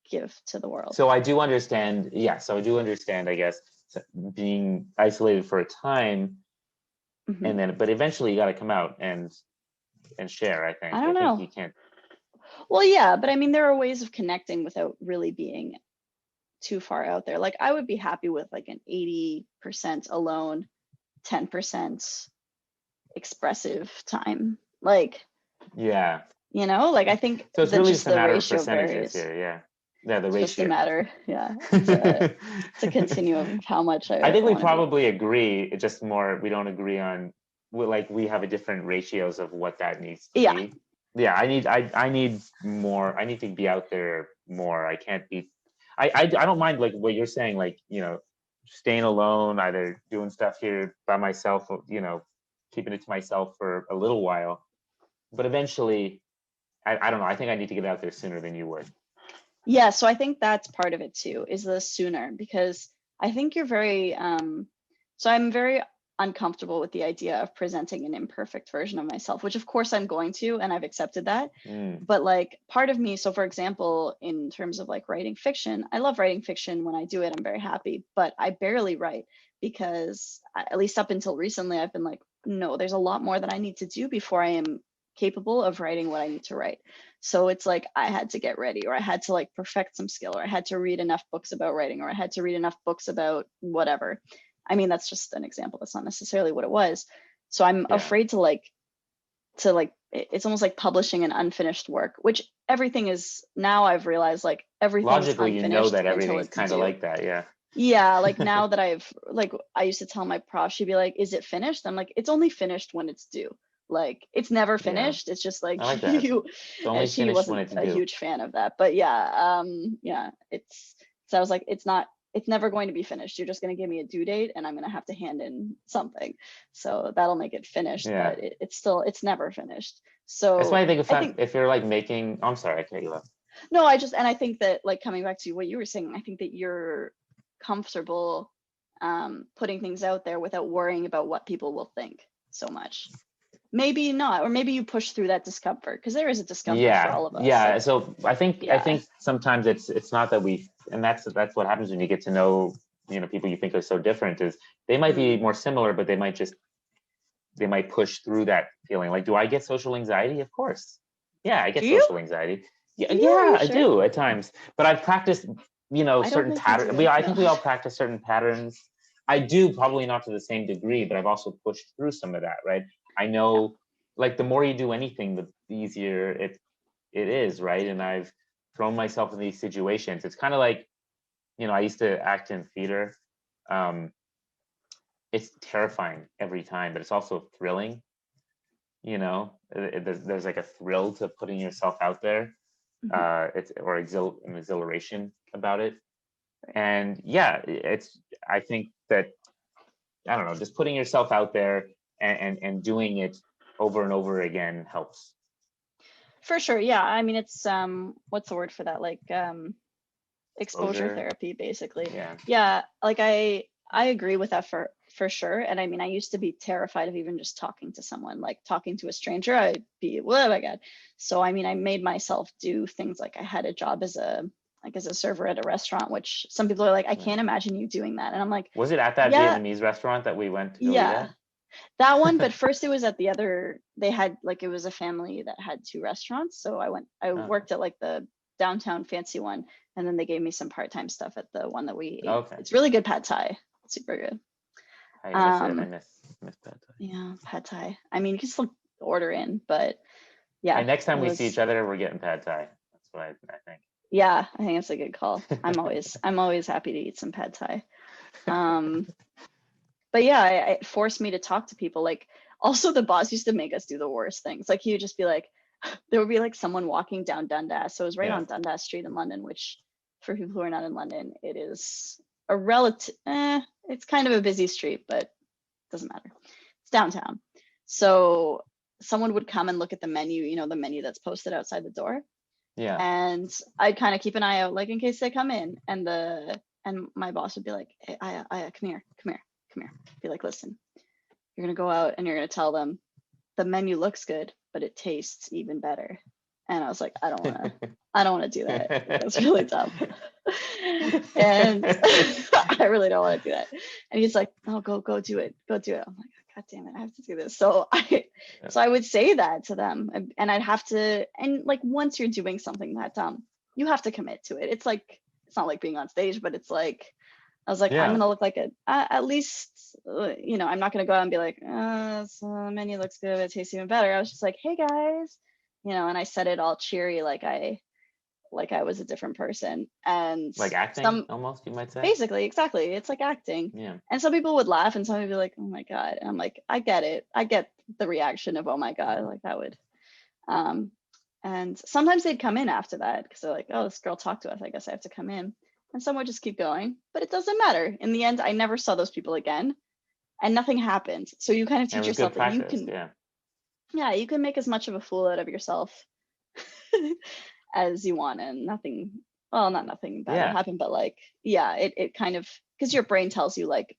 give to the world? So I do understand, I guess, being isolated for a time, and then but eventually you got to come out and share. I think. I don't know. You can't. Well, yeah, but I mean, there are ways of connecting without really being too far out there. Like I would be happy with like an 80% alone, 10% expressive time. Like, yeah, like I think so it's really just a matter of ratio percentages varies. here. Yeah, the it's ratio. Just a matter, it's a continuum of how much I think we probably agree. It's just more we don't agree on. We have a different ratios of what that needs to be. Yeah, I need more. I need to be out there more. I can't be. I don't mind like what you're saying, like staying alone, either doing stuff here by myself, keeping it to myself for a little while. But eventually, I don't know. I think I need to get out there sooner than you would. Yeah, so I think that's part of it too, is the sooner, because I think you're very. So I'm very uncomfortable with the idea of presenting an imperfect version of myself, which of course I'm going to, and I've accepted that. But like part of me, so for example, in terms of like writing fiction, I love writing fiction. When I do it, I'm very happy, but I barely write because at least up until recently, I've been like, no, there's a lot more that I need to do before I am capable of writing what I need to write. So it's like I had to get ready, or I had to like perfect some skill, or I had to read enough books about writing, or I had to read enough books about whatever. I mean, that's just an example. That's not necessarily what it was. So I'm afraid to it's almost like publishing an unfinished work, which everything is now. I've realized like everything logically, is unfinished that everything is kind of like that. Yeah, like now that I used to tell my prof, she'd be like, is it finished? I'm like, it's only finished when it's due. Like it's never finished. It's just like, you. It's only she wasn't a huge fan of that, but so I was like, it's not it's never going to be finished. You're just going to give me a due date and I'm going to have to hand in something. So that'll make it finished, Yeah. but it's never finished. So That's why I think I think, if you're like making, I'm sorry, I cut you off. no, I think that, like, coming back to what you were saying, I think that you're comfortable putting things out there without worrying about what people will think so much. Maybe not, or maybe you push through that discomfort, because there is a discomfort for all of us. Yeah. Like, So I think sometimes it's not that and that's what happens when you get to know, people you think are so different, is they might be more similar, but they might push through that feeling. Like, do I get social anxiety? Of course. Yeah, I get social anxiety. Yeah, I do at times. But I've practiced, certain patterns. I think we all practice certain patterns. I do, probably not to the same degree, but I've also pushed through some of that, right? I know, like, the more you do anything, the easier it is, right? And I've thrown myself in these situations. It's kind of like, I used to act in theater. It's terrifying every time, but it's also thrilling. There's like a thrill to putting yourself out there. It's an exhilaration about it. And yeah, I think that, I don't know, just putting yourself out there and doing it over and over again helps. For sure. Yeah. I mean, it's what's the word for that? Like exposure therapy, basically. Yeah. Like I agree with that for sure. And I mean, I used to be terrified of even just talking to someone, like talking to a stranger. I'd be, oh my God. So I mean, I made myself do things, like I had a job as a server at a restaurant, which some people are like, I can't imagine you doing that. And I'm like, was it at that Vietnamese restaurant that we went to go eat at? That one, but first it was at the other, they had, like, it was a family that had 2 restaurants. So I worked at like the downtown fancy one, and then they gave me some part-time stuff at the one that we ate. Okay. It's really good pad thai. Super good. I miss pad thai. Yeah, pad thai. I mean, you can still order in, but yeah. And next time we see each other, we're getting pad thai. That's what I think. Yeah, I think it's a good call. I'm always happy to eat some pad thai. But yeah, it forced me to talk to people. Like, also the boss used to make us do the worst things. Like, he would just be like, there would be like someone walking down Dundas. So it was right on Dundas Street in London, which, for people who are not in London, it is a it's kind of a busy street, but it doesn't matter. It's downtown. So someone would come and look at the menu, the menu that's posted outside the door. Yeah. And I'd kind of keep an eye out, like, in case they come in. And my boss would be like, hey, I come here. Be like, listen, you're going to go out and you're going to tell them the menu looks good, but it tastes even better. And I was like, I don't want to do that. That's really dumb. And I really don't want to do that. And he's like, oh, go do it. I'm like, God damn it, I have to do this. So I would say that to them, and I'd have to, and like, once you're doing something that dumb, you have to commit to it. It's like, it's not like being on stage, but it's like, I was like, I'm going to look like at least, I'm not going to go out and be like, so the menu looks good, it tastes even better. I was just like, hey guys, and I said it all cheery, like I was a different person. And like acting, almost, you might say. Basically, exactly. It's like acting. Yeah. And some people would laugh and some would be like, oh my God. And I'm like, I get it. I get the reaction of, oh my God, like that would. And sometimes they'd come in after that because they're like, oh, this girl talked to us, I guess I have to come in. And some would just keep going, but it doesn't matter. In the end, I never saw those people again, and nothing happened. So you kind of teach yourself that you can, you can make as much of a fool out of yourself as you want, and not nothing bad will happen, but like, it kind of, because your brain tells you like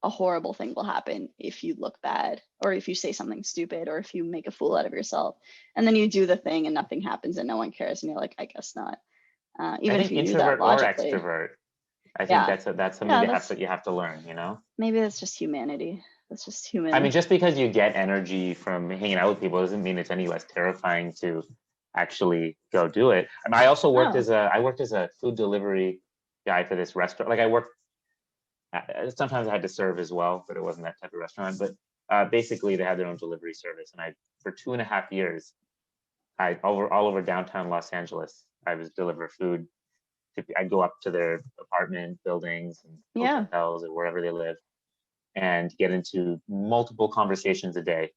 a horrible thing will happen if you look bad, or if you say something stupid, or if you make a fool out of yourself, and then you do the thing and nothing happens and no one cares, and you're like, I guess not. Even if you knew that logically. Or extrovert. I think that's something that you have to learn, Maybe that's just humanity. That's just human. I mean, just because you get energy from hanging out with people doesn't mean it's any less terrifying to actually go do it. And I also worked as a food delivery guy for this restaurant. Like, sometimes I had to serve as well, but it wasn't that type of restaurant. But basically, they had their own delivery service, and for 2.5 years, all over downtown Los Angeles, I was deliver food. I'd go up to their apartment buildings and hotels or wherever they live, and get into multiple conversations a day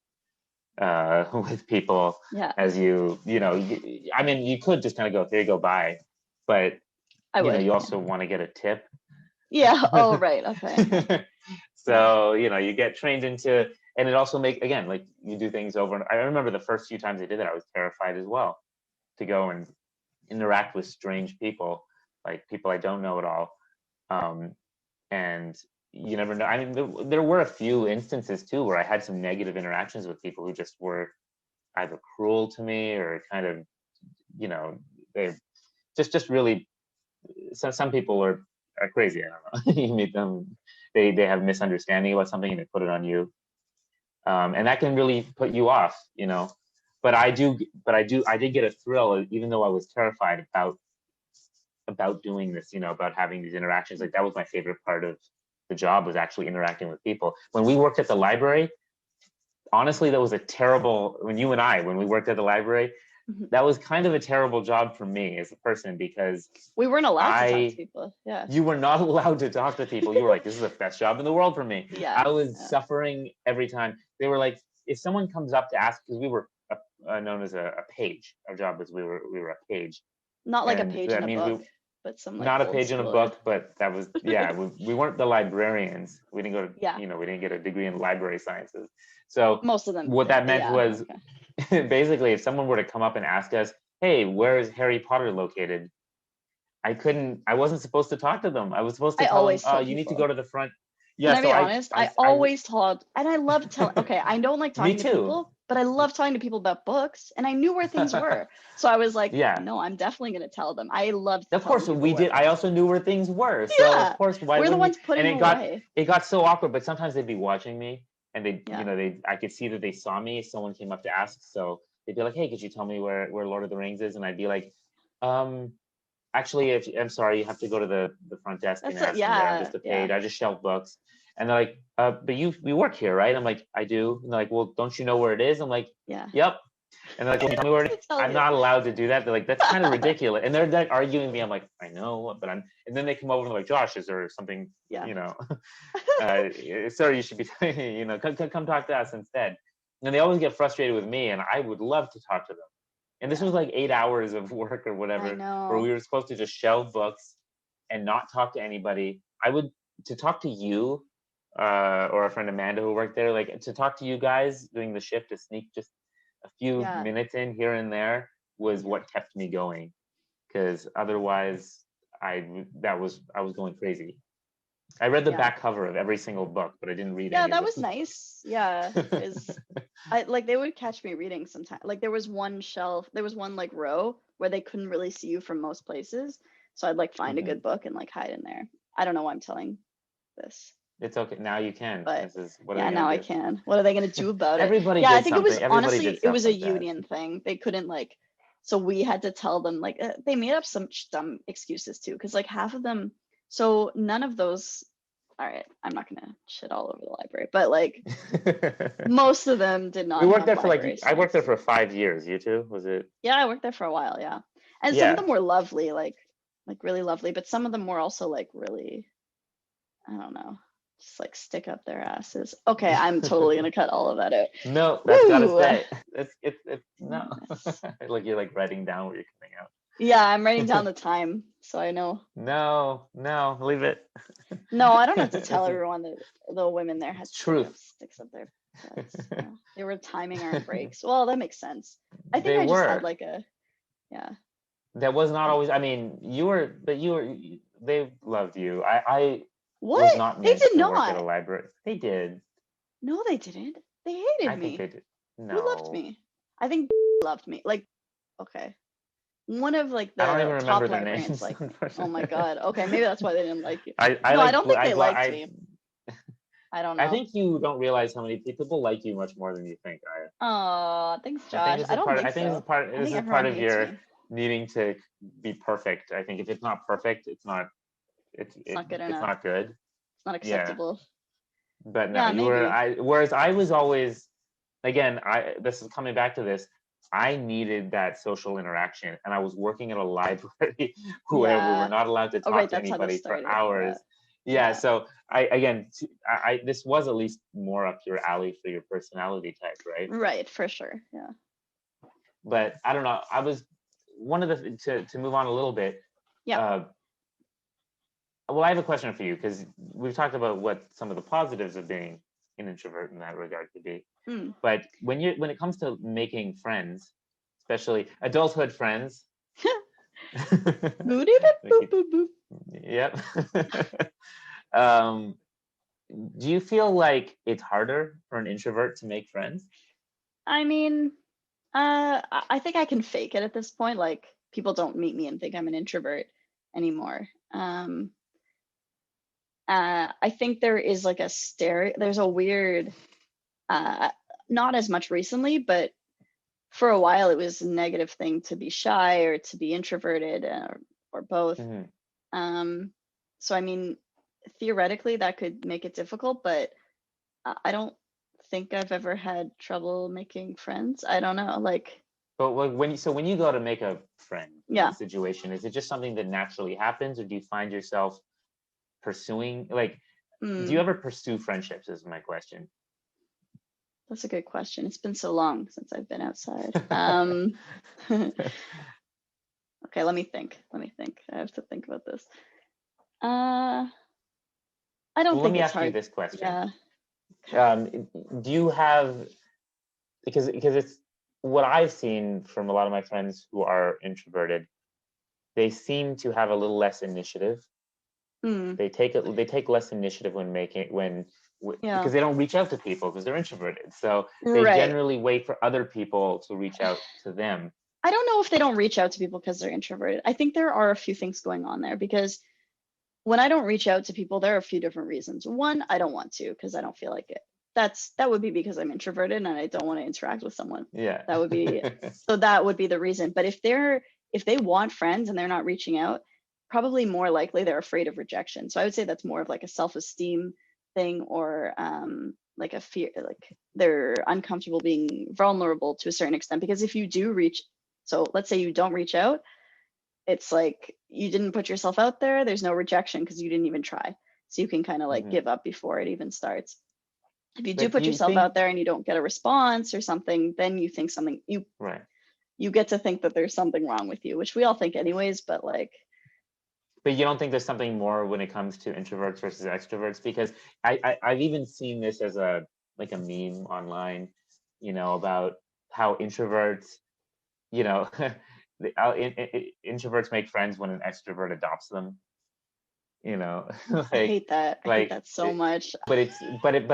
with people. As you could just kind of go, there you go, bye. But you also want to get a tip. Yeah. Oh, right. Okay. So, you get trained into, and it also again, like you do things over. And I remember the first few times I did that, I was terrified as well to go and interact with strange people, like people I don't know at all. And you never know. I mean, there were a few instances too where I had some negative interactions with people who just were either cruel to me or kind of, they just really. Some people are crazy. I don't know. You meet them, they have misunderstanding about something and they put it on you, and that can really put you off. But I did get a thrill, even though I was terrified about doing this. About having these interactions. Like that was my favorite part of the job, was actually interacting with people. When we worked at the library, honestly, that was a terrible. When we worked at the library, that was kind of a terrible job for me as a person, because we weren't allowed to talk to people. Yeah. You were not allowed to talk to people. You were like, this is the best job in the world for me. Yeah. I was suffering every time. They were like, if someone comes up to ask, because we were known as a page. Our job was we were a page. Not like a page in a book, but some like not a old page in a school. book, but that was we weren't the librarians. We didn't go to we didn't get a degree in library sciences. So most of them. What that meant was basically if someone were to come up and ask us, hey, where is Harry Potter located? I wasn't supposed to talk to them. I was supposed to tell them, oh, you need to go to the front. Yeah. Can I be honest? I always taught, and I love telling, okay, I don't like talking to people, but I love talking to people about books, and I knew where things were. So I was like, no, I'm definitely going to tell them. I loved Of course, we did. I also knew where things were. So of course, why we're the ones putting them away. It got so awkward, but sometimes they'd be watching me and I could see that they saw me. Someone came up to ask. So they'd be like, hey, could you tell me where Lord of the Rings is? And I'd be like, actually, I'm sorry, you have to go to the front desk and ask them there. I'm just a page. I just shelve books. And they're like, but we work here, right? I'm like, I do. And they're like, well, don't you know where it is? I'm like, yep. And they're like, well, tell me where it is. I'm not allowed to do that. They're like, that's kind of ridiculous. And they're like arguing with me. I'm like, I know, but and then they come over and they're like, Josh, is there something, sir, you should be, come talk to us instead. And they always get frustrated with me, and I would love to talk to them. And this was like 8 hours of work or whatever, where we were supposed to just shelve books and not talk to anybody. To talk to you or a friend Amanda who worked there, like to talk to you guys doing the shift, to sneak just a few minutes in here and there was what kept me going, because otherwise I was going crazy. I read the back cover of every single book, but I didn't read any. That was nice. Yeah, because they would catch me reading sometimes. Like there was one like row where they couldn't really see you from most places, so I'd like find a good book and like hide in there. I don't know why I'm telling this. It's okay. Now you can. But now I can. What are they going to do about it? Everybody I think it was honestly, it was a union thing. They couldn't so we had to tell them they made up some dumb excuses too. Cause like half of them, so none of those, all right, I'm not going to shit all over the library, but most of them did not. We worked there for I worked there for 5 years. You too? Was it? Yeah, I worked there for a while. Yeah. And some of them were lovely, like really lovely, but some of them were also like really, I don't know. Just like stick up their asses. Okay, I'm totally gonna cut all of that out. No, that's gotta stay. It's no. Like you're like writing down what you're coming out. Yeah, I'm writing down the time so I know. No, leave it. No, I don't have to tell everyone that the women there had sticks up their butts. They were timing our breaks. Well, that makes sense. I think I just had like a That was not always. I mean, they loved you. I what? Was not they did not work at a library. They did. No, they didn't. They hated me. I think they did. No. Who loved me? I think loved me. Like, okay. One of like the I don't even top remember their librarians, names. like, oh my god. Okay, maybe that's why they didn't like you. I don't think they liked me. I don't know. I think you don't realize how many people like you much more than you think. Oh, thanks, Josh. I don't think so. I think this is part of your needing to be perfect. I think if it's not perfect, it's not good enough. It's not good. It's not acceptable. Yeah. But no, whereas I was always, again, this is coming back to this. I needed that social interaction, and I was working at a library where we were not allowed to talk to anybody for hours. So this was at least more up your alley for your personality type, right? Right, for sure. Yeah. But I don't know. I was one of the to move on a little bit. well, I have a question for you, because we've talked about what some of the positives of being an introvert in that regard could be. But when it comes to making friends, especially adulthood friends, yep. Do you feel like it's harder for an introvert to make friends? I mean, I think I can fake it at this point. Like, people don't meet me and think I'm an introvert anymore. I think there is like there's a weird, not as much recently, but for a while it was a negative thing to be shy or to be introverted, or both. So I mean, theoretically that could make it difficult, but I don't think I've ever had trouble making friends. I don't know, like. But when you go to make a friend in Yeah. a situation, is it just something that naturally happens, or do you find yourself pursuing, like, do you ever pursue friendships, is my question? That's a good question. It's been so long since I've been outside. Okay, let me think. I have to think about this. I don't think it's hard. Let me ask you this question. Yeah. Do you have, because it's what I've seen from a lot of my friends who are introverted, they seem to have a little less initiative. They take less initiative because they don't reach out to people because they're introverted. So they generally wait for other people to reach out to them. I don't know if they don't reach out to people because they're introverted. I think there are a few things going on there, because when I don't reach out to people, there are a few different reasons. One, I don't want to, because I don't feel like it. That would be because I'm introverted and I don't want to interact with someone. Yeah. That would be so that would be the reason. But if they want friends and they're not reaching out, probably more likely they're afraid of rejection. So I would say that's more of like a self-esteem thing, or like a fear, like they're uncomfortable being vulnerable to a certain extent. Because if you do so let's say you don't reach out, it's like you didn't put yourself out there. There's no rejection because you didn't even try. So you can kind of like give up before it even starts. If you do put yourself out there and you don't get a response or something, then you think you get to think that there's something wrong with you, which we all think anyways, but like. But you don't think there's something more when it comes to introverts versus extroverts? Because I've even seen this as a meme online, about how introverts, introverts make friends when an extrovert adopts them. I hate that. I hate that so much. But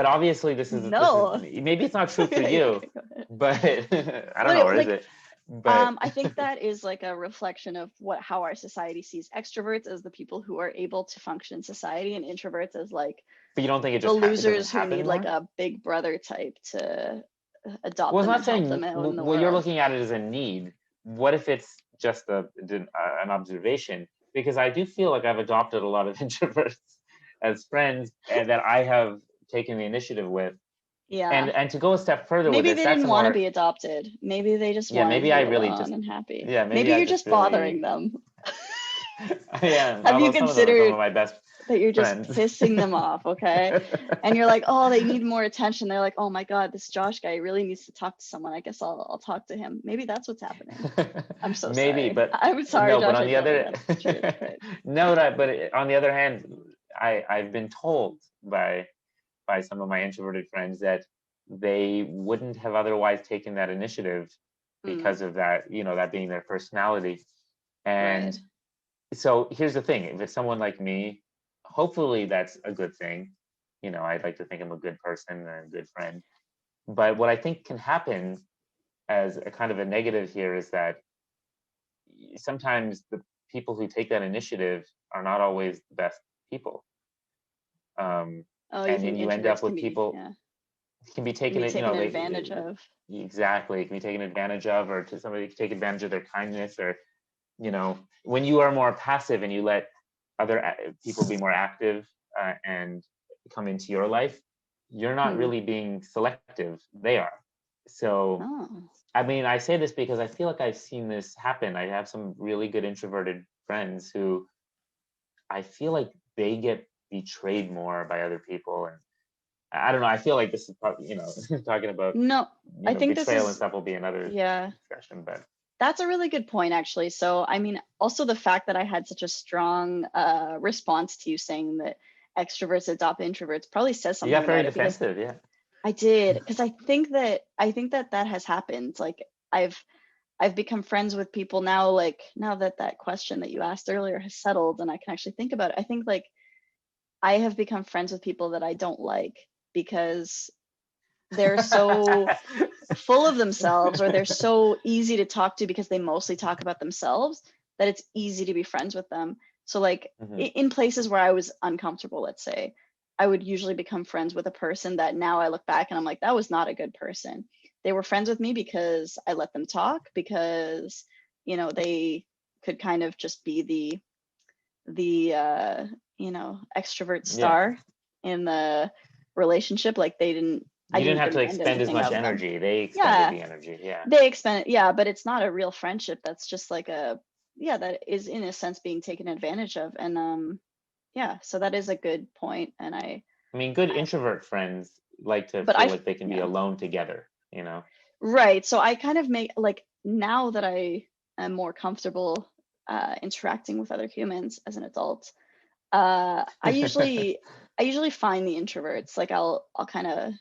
obviously this is maybe it's not true for you, but I don't know, or is it? But I think that is like a reflection of how our society sees extroverts as the people who are able to function in society, and introverts as like. But you don't think it just the losers who need like a big brother type to adopt them and help them out in the world. You're looking at it as a need. What if it's just an observation? Because I do feel like I've adopted a lot of introverts as friends, and that I have taken the initiative with. Yeah. And to go a step further, maybe they didn't want to be adopted. Maybe they just wanted to be alone and happy. Yeah. Maybe you're just bothering them. Yeah. Have you considered some of my best that you're just pissing them off, okay? And you're like, oh, they need more attention. They're like, oh my God, this Josh guy really needs to talk to someone. I guess I'll talk to him. Maybe that's what's happening. I'm so sorry. But I'm sorry, no, Josh. But on the other, but on the other hand, I've been told by some of my introverted friends that they wouldn't have otherwise taken that initiative because of that, that being their personality. And so here's the thing: if it's someone like me, hopefully that's a good thing. I'd like to think I'm a good person and a good friend. But what I think can happen as a kind of a negative here is that sometimes the people who take that initiative are not always the best people. And then you end up with people can be taken advantage of. Exactly, it can be taken advantage of, or to somebody can take advantage of their kindness, or when you are more passive and you let other people be more active and come into your life, you're not really being selective. They are. So, I mean, I say this because I feel like I've seen this happen. I have some really good introverted friends who I feel like they get betrayed more by other people. And I don't know, I feel like this is probably, talking about I think betrayal and stuff will be another discussion, but that's a really good point, actually. So, I mean, also the fact that I had such a strong response to you saying that extroverts adopt introverts probably says You something got very about it, because defensive, yeah. I did, because I think that that has happened. Like I've become friends with people now, like now that that question that you asked earlier has settled and I can actually think about it. I think like I have become friends with people that I don't like because they're so full of themselves, or they're so easy to talk to because they mostly talk about themselves, that it's easy to be friends with them. So like in places where I was uncomfortable, let's say, I would usually become friends with a person that now I look back and I'm like, that was not a good person. They were friends with me because I let them talk, because you know they could kind of just be the you know, extrovert Yeah. star in the relationship. Like they didn't, I You didn't didn't have to demand expend as anything much of them. energy. They expended Yeah, the energy. Yeah. they expend, yeah, but it's not a real friendship. That's just like a, yeah, that is in a sense being taken advantage of. And yeah, so that is a good point. And I mean, good I introvert friends like to but feel I, like they can be yeah, alone together, you know? right. So I kind of make like, now that I am more comfortable interacting with other humans as an adult, I usually I usually find the introverts. Like I'll kind of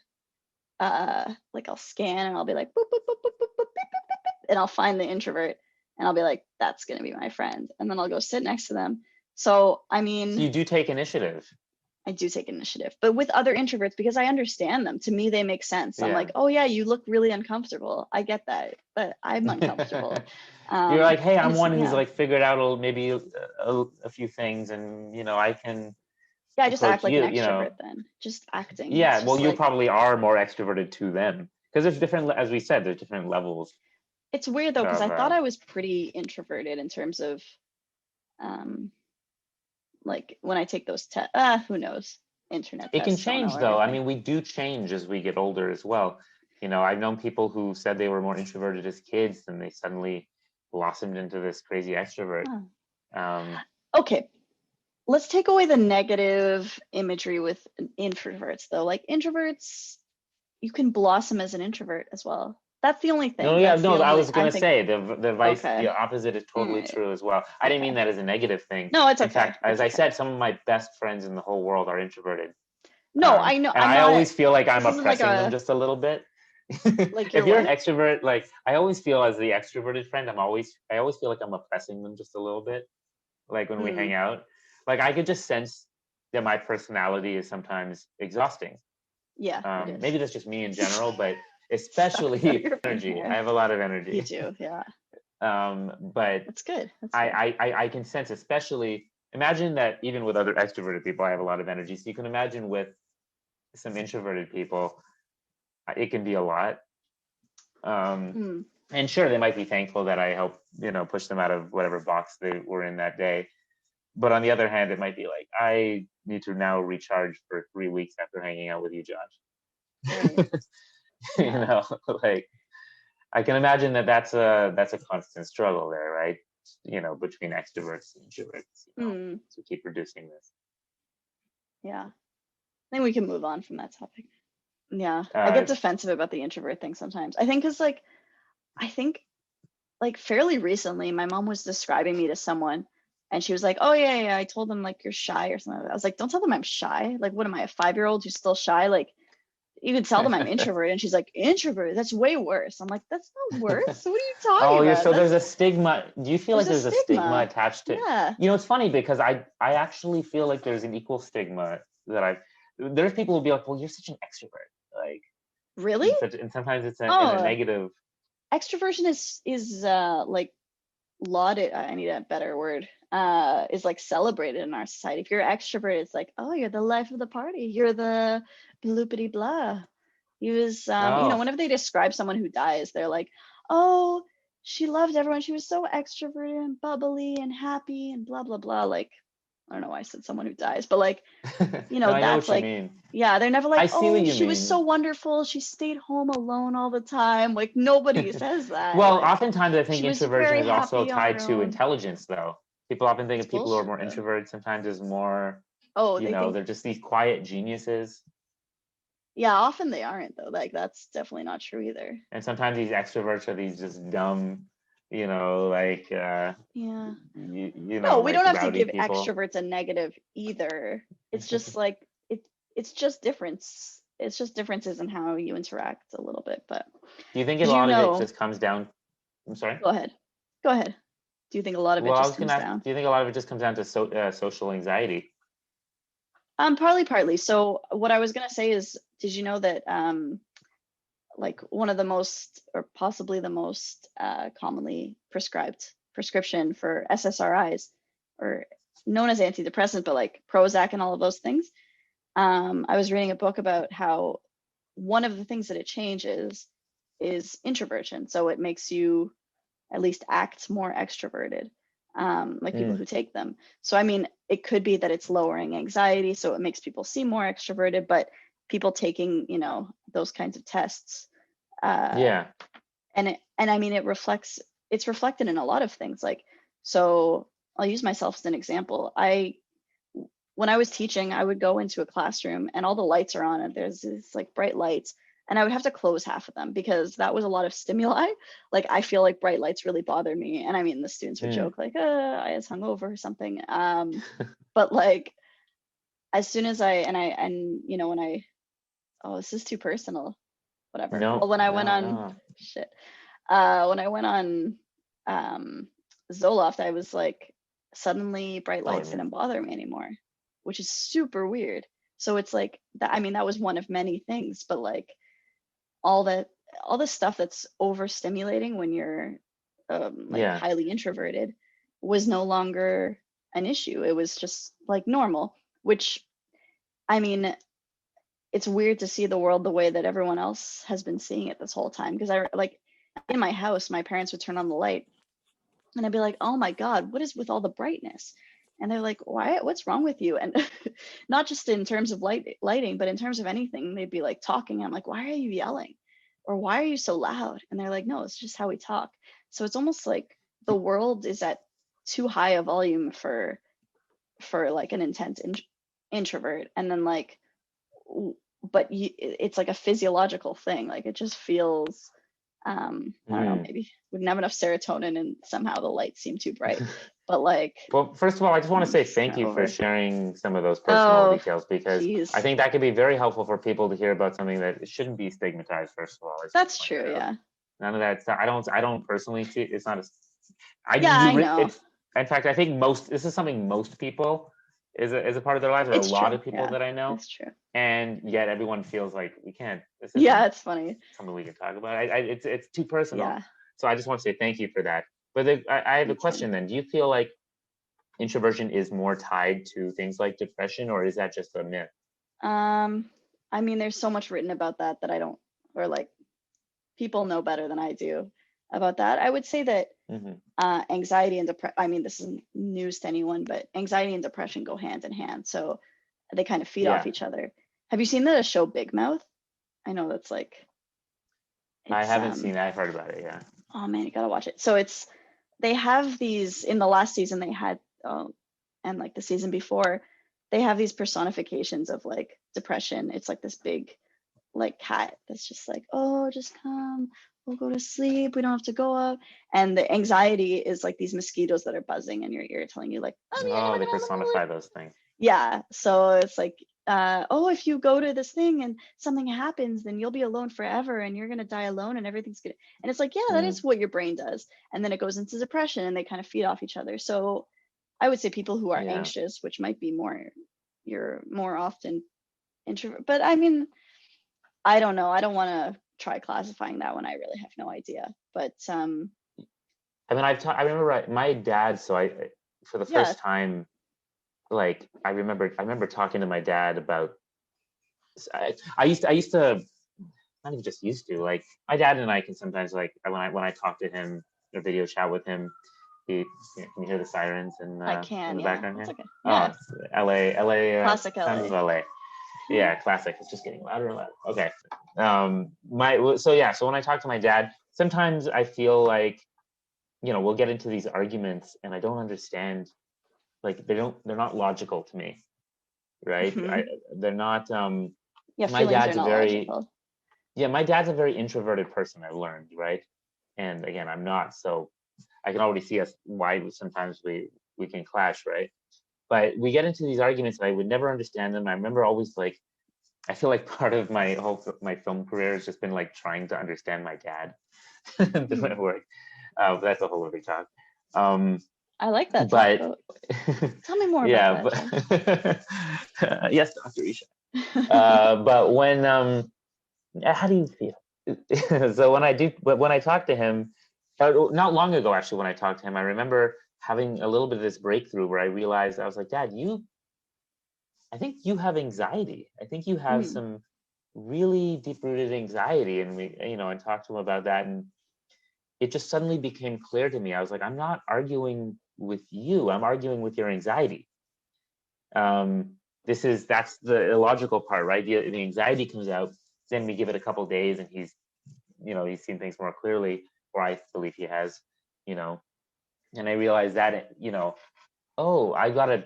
like I'll scan and I'll be like boop, boop, boop, boop, boop, boop, beep, beep, beep, beep, and I'll find the introvert and I'll be like, that's gonna be my friend, and then I'll go sit next to them. So I So you mean, do take initiative. I do take initiative, but with other introverts, because I understand them. To me, they make sense. I'm Yeah. like, oh yeah, you look really uncomfortable. I get that, but I'm uncomfortable. You're like, hey, I'm And one who's yeah, like figured out maybe a few things, and you know, I can yeah, I just act approach like an you, you know. extrovert then, just acting. Yeah, It's well, just you like, probably are more extroverted to them because there's different, as we said, there's different levels it's weird though, because I of. thought I was pretty introverted in terms of um like when I take those tests. Who knows? Internet It can tests don't know change though. I everything. mean, we do change as we get older as well. You know, I've known people who said they were more introverted as kids, and they suddenly blossomed into this crazy extrovert. Huh. Um, Okay, let's take away the negative imagery with introverts though. Like introverts, you can blossom as an introvert as well. That's the only no, thing. yeah, That's the no, I only, was I gonna think. say the Okay. opposite is All totally right. true as well. I didn't mean Okay. that as a negative thing. No, it's In okay. fact, as It's I okay. said, some of my best friends in the whole world are introverted. No, I know. And I'm I not. always feel like I'm This isn't like oppressing them a, just a little bit. like If you're you're an what? extrovert, like I always feel as the extroverted friend, I always feel like I'm oppressing them just a little bit. Like when we hang Mm, out, like I could just sense that my personality is sometimes exhausting. yeah, it is. Maybe that's just me in general, but Sorry about especially your pain energy. I here. have a lot of You energy. do. Yeah. But That's good. That's good. I can sense, especially imagine that even with other extroverted people, I have a lot of energy. So you can imagine with some introverted people, it can be a lot. Mm, And sure, they might be thankful that I helped, you know, push them out of whatever box they were in that day. But on the other hand, it might be like, I need to now recharge for 3 weeks after hanging out with you, right. Josh. You Yeah. know, like I can imagine that that's a constant struggle there, right? You know, between extroverts and introverts, you know, Mm, to keep reducing this. yeah. I think we can move on from that topic. Yeah. I Uh, get defensive about the introvert thing sometimes. I think because like I think like fairly recently my mom was describing me to someone and she was like, oh yeah, yeah, I told them like you're shy or something like that. I was like, don't tell them I'm shy. Like what am I, a 5-year-old who's still shy? Like you can tell them I'm introvert. And she's like, introvert, that's way worse. I'm like, that's not worse. What are you talking oh, you're about? so there's That's, a stigma. Do you feel like there's a there's a stigma stigma. attached to? Yeah. You know, it's funny because I actually feel like there's an equal stigma that there's people who be like, well, you're such an extrovert, like, Really? and sometimes it's in a Oh, negative. extroversion is like lauded. I need a better word. Is like celebrated in our society. If you're extrovert, it's like, oh, you're the life of the party. You're the bloopity blah. He was, you know, Oh, whenever they describe someone who dies, they're like, oh, she loved everyone. She was so extroverted and bubbly and happy and blah blah blah. Like, I don't know why I said someone who dies, but like, you no, know, I know that's what you like, mean. yeah, they're never I like, see what oh, you she was so mean. wonderful. She stayed home alone all the time. Like nobody says that. Well, Like oftentimes I think she was introversion very is also happy on tied her to own. intelligence, though. People often think It's of people who are bullshit more though. introverted sometimes as more, Oh, you they know, think, they're just these quiet geniuses. yeah, often they aren't though. Like that's definitely not true either. And sometimes these extroverts are these just dumb, you know, like Yeah. you No, know, we like don't have to rowdy give people. extroverts a negative either. It's just like it's just difference. It's just differences in how you interact a little bit. But Do you think a did you lot of it know? just comes down? I'm sorry. Go ahead. Go ahead. Do you think a lot of it Well, I just was gonna comes ask, down? do you think a lot of it just comes down to social anxiety? Partly. So what I was gonna say is, did you know that like one of the most, or possibly the most commonly prescribed prescription for SSRIs, or known as antidepressant, but like Prozac and all of those things. I was reading a book about how one of the things that it changes is introversion. So it makes you at least act more extroverted, like people Mm, who take them. So, I mean, it could be that it's lowering anxiety, so it makes people seem more extroverted, but people taking, those kinds of tests, uh, yeah. and I mean, it's reflected in a lot of things. Like, so I'll use myself as an example. When I was teaching, I would go into a classroom and all the lights are on and there's these like bright lights, and I would have to close half of them because that was a lot of stimuli. Like I feel like bright lights really bothered me. And I mean, the students would Mm. joke like, I was hungover or something. But like as soon as when I, oh, this is too personal, whatever. No, Well, when I went no, on, no. shit, when I went on um, Zoloft, I was like, suddenly bright Oh, lights yeah. didn't bother me anymore, which is super weird. So it's like that. I mean, that was one of many things, but like all that, all the stuff that's overstimulating when you're like Yeah. highly introverted was no longer an issue. It was just like normal, which I mean, it's weird to see the world the way that everyone else has been seeing it this whole time. Because I like in my house, my parents would turn on the light and I'd be like, oh my God, what is with all the brightness? And they're like, why, what's wrong with you? And not just in terms of lighting, but in terms of anything, they'd be like talking. I'm like, why are you yelling? Or why are you so loud? And they're like, no, it's just how we talk. So it's almost like the world is at too high a volume for like an intense introvert. And then like, but it's like a physiological thing. Like it just feels, I don't know, Mm. maybe we didn't have enough serotonin and somehow the lights seem too bright. But like Well, first of all, I just want to say it's thank kind of you for over. sharing some of those personal Oh, details, because I geez. think that could be very helpful for people to hear about something that shouldn't be stigmatized. First of all, I just want to That's point true. that out. Yeah. None of that stuff. I don't personally see it. It's not a. I Yeah, I know. it's. In fact, I think this is something most people is a part of their lives, or a It's lot true. of people Yeah, that I know, it's true. and yet everyone feels like we can't. This Yeah, isn't it's funny. something we can talk about. It's too personal. Yeah, So I just want to say thank you for that. But I have a it's funny. question then. Do you feel like introversion is more tied to things like depression, or is that just a myth? Um, I mean, there's so much written about that that I don't, or like people know better than I do about that. I would say that Hmm. anxiety and depression, I mean, this isn't news to anyone, but anxiety and depression go hand in hand. So they kind of feed off Yeah, each other. Have you seen the show Big Mouth? I know that's like, I it's, haven't seen it. I've heard about it. Yeah. oh man, you gotta watch it. So they have these, in the last season they had, and like the season before, they have these personifications of like depression. It's like this big like cat that's just like, oh, just come, we'll go to sleep, we don't have to go up. And the anxiety is like these mosquitoes that are buzzing in your ear telling you like, oh, the Oh, anyone they home. personify those things. Yeah, so it's like, oh, if you go to this thing and something happens, then you'll be alone forever and you're gonna die alone and everything's good. And it's like, yeah, that is Mm, what your brain does. And then it goes into depression and they kind of feed off each other. So I would say people who are yeah. anxious, which might be you're more often introvert. But I mean, I don't know. I don't want to try classifying that one. I really have no idea. But I mean, I remember my dad. So for the yeah, first time, like I remember talking to my dad about. I used to not even just used to, like my dad and I can sometimes, like when I talk to him or video chat with him, he, can you hear the sirens I in can. the Yeah, background that's here? okay. Oh, Yeah, it's LA, classic sounds of LA. LA. Yeah, classic. It's just getting louder and louder. Okay. My so yeah. So when I talk to my dad, sometimes I feel like, we'll get into these arguments and I don't understand. Like they're not logical to me, right? Hmm. They're not. Yeah, My feelings are dad's a not very logical. Yeah, my dad's a very introverted person, I've learned, right? And again, I'm not. So I can already see us why sometimes we can clash, right? But we get into these arguments and I would never understand them. I remember always like, I feel like part of my film career has just been like trying to understand my dad through my work. That's a whole other talk. I like that. But tell me more yeah, about that. But yes, Dr. Isha. But when how do you feel? So when I talk to him, not long ago actually, when I talked to him, I remember having a little bit of this breakthrough where I realized, I was like, Dad, I think you have anxiety. I think you have some really deep-rooted anxiety. And I talked to him about that, and it just suddenly became clear to me. I was like, I'm not arguing with you. I'm arguing with your anxiety. That's the illogical part, right? The anxiety comes out, then we give it a couple of days and he's seen things more clearly, or I believe he has, and I realized that, oh, I gotta,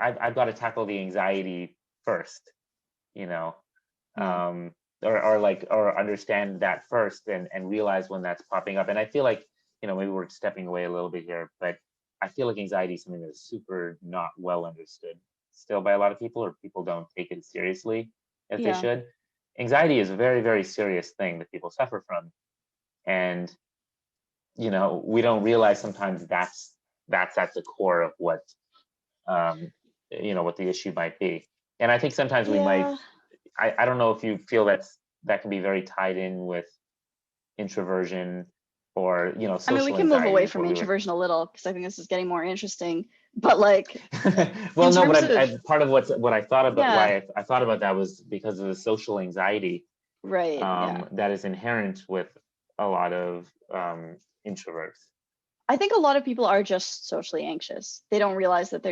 I've got to tackle the anxiety first, or understand that first and realize when that's popping up. And I feel like, maybe we're stepping away a little bit here, but I feel like anxiety is something that's super not well understood still by a lot of people, or people don't take it as seriously as they should. Anxiety is a very, very serious thing that people suffer from. And, we don't realize sometimes that's at the core of what, what the issue might be. And I think sometimes we might, I don't know if you feel that can be very tied in with introversion or, social I mean, we can move away from anxiety introversion a little, because I think this is getting more interesting. But like, well, no, but part of what I thought about, why I thought about that was because of the social anxiety, right? That is inherent with a lot of introverts. I think a lot of people are just socially anxious. They don't realize that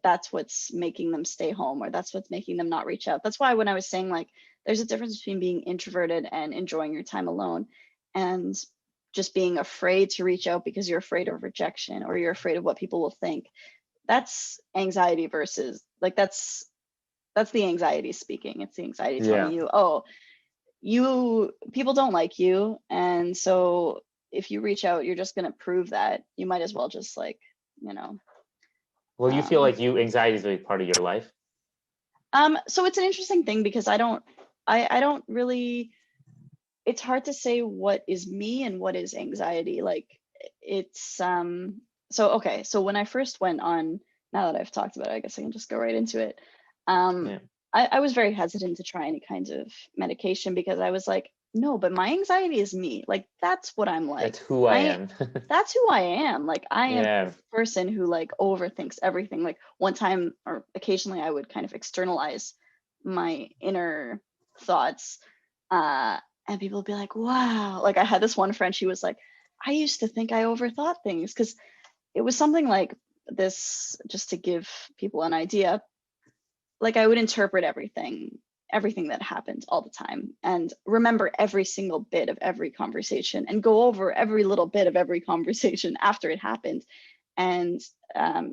that's what's making them stay home, or that's what's making them not reach out. That's why when I was saying like, there's a difference between being introverted and enjoying your time alone, and just being afraid to reach out because you're afraid of rejection or you're afraid of what people will think. That's anxiety versus like, that's the anxiety speaking. It's the anxiety telling you, oh, people don't like you, and so if you reach out, you're just going to prove that. You might as well just like, Well, you feel like anxiety is a big part of your life? So it's an interesting thing, because I don't really, it's hard to say what is me and what is anxiety. Like it's so when I first went on, now that I've talked about it, I guess I can just go right into it. I was very hesitant to try any kinds of medication, because I was like, no, but my anxiety is me. Like, that's what I'm like. That's who I am. That's who I am. Like, I am a person who like overthinks everything. Like one time or occasionally I would kind of externalize my inner thoughts. And people would be like, wow. Like I had this one friend, she was like, I used to think I overthought things, because it was something like this, just to give people an idea. Like I would interpret everything that happened all the time, and remember every single bit of every conversation, and go over every little bit of every conversation after it happened. And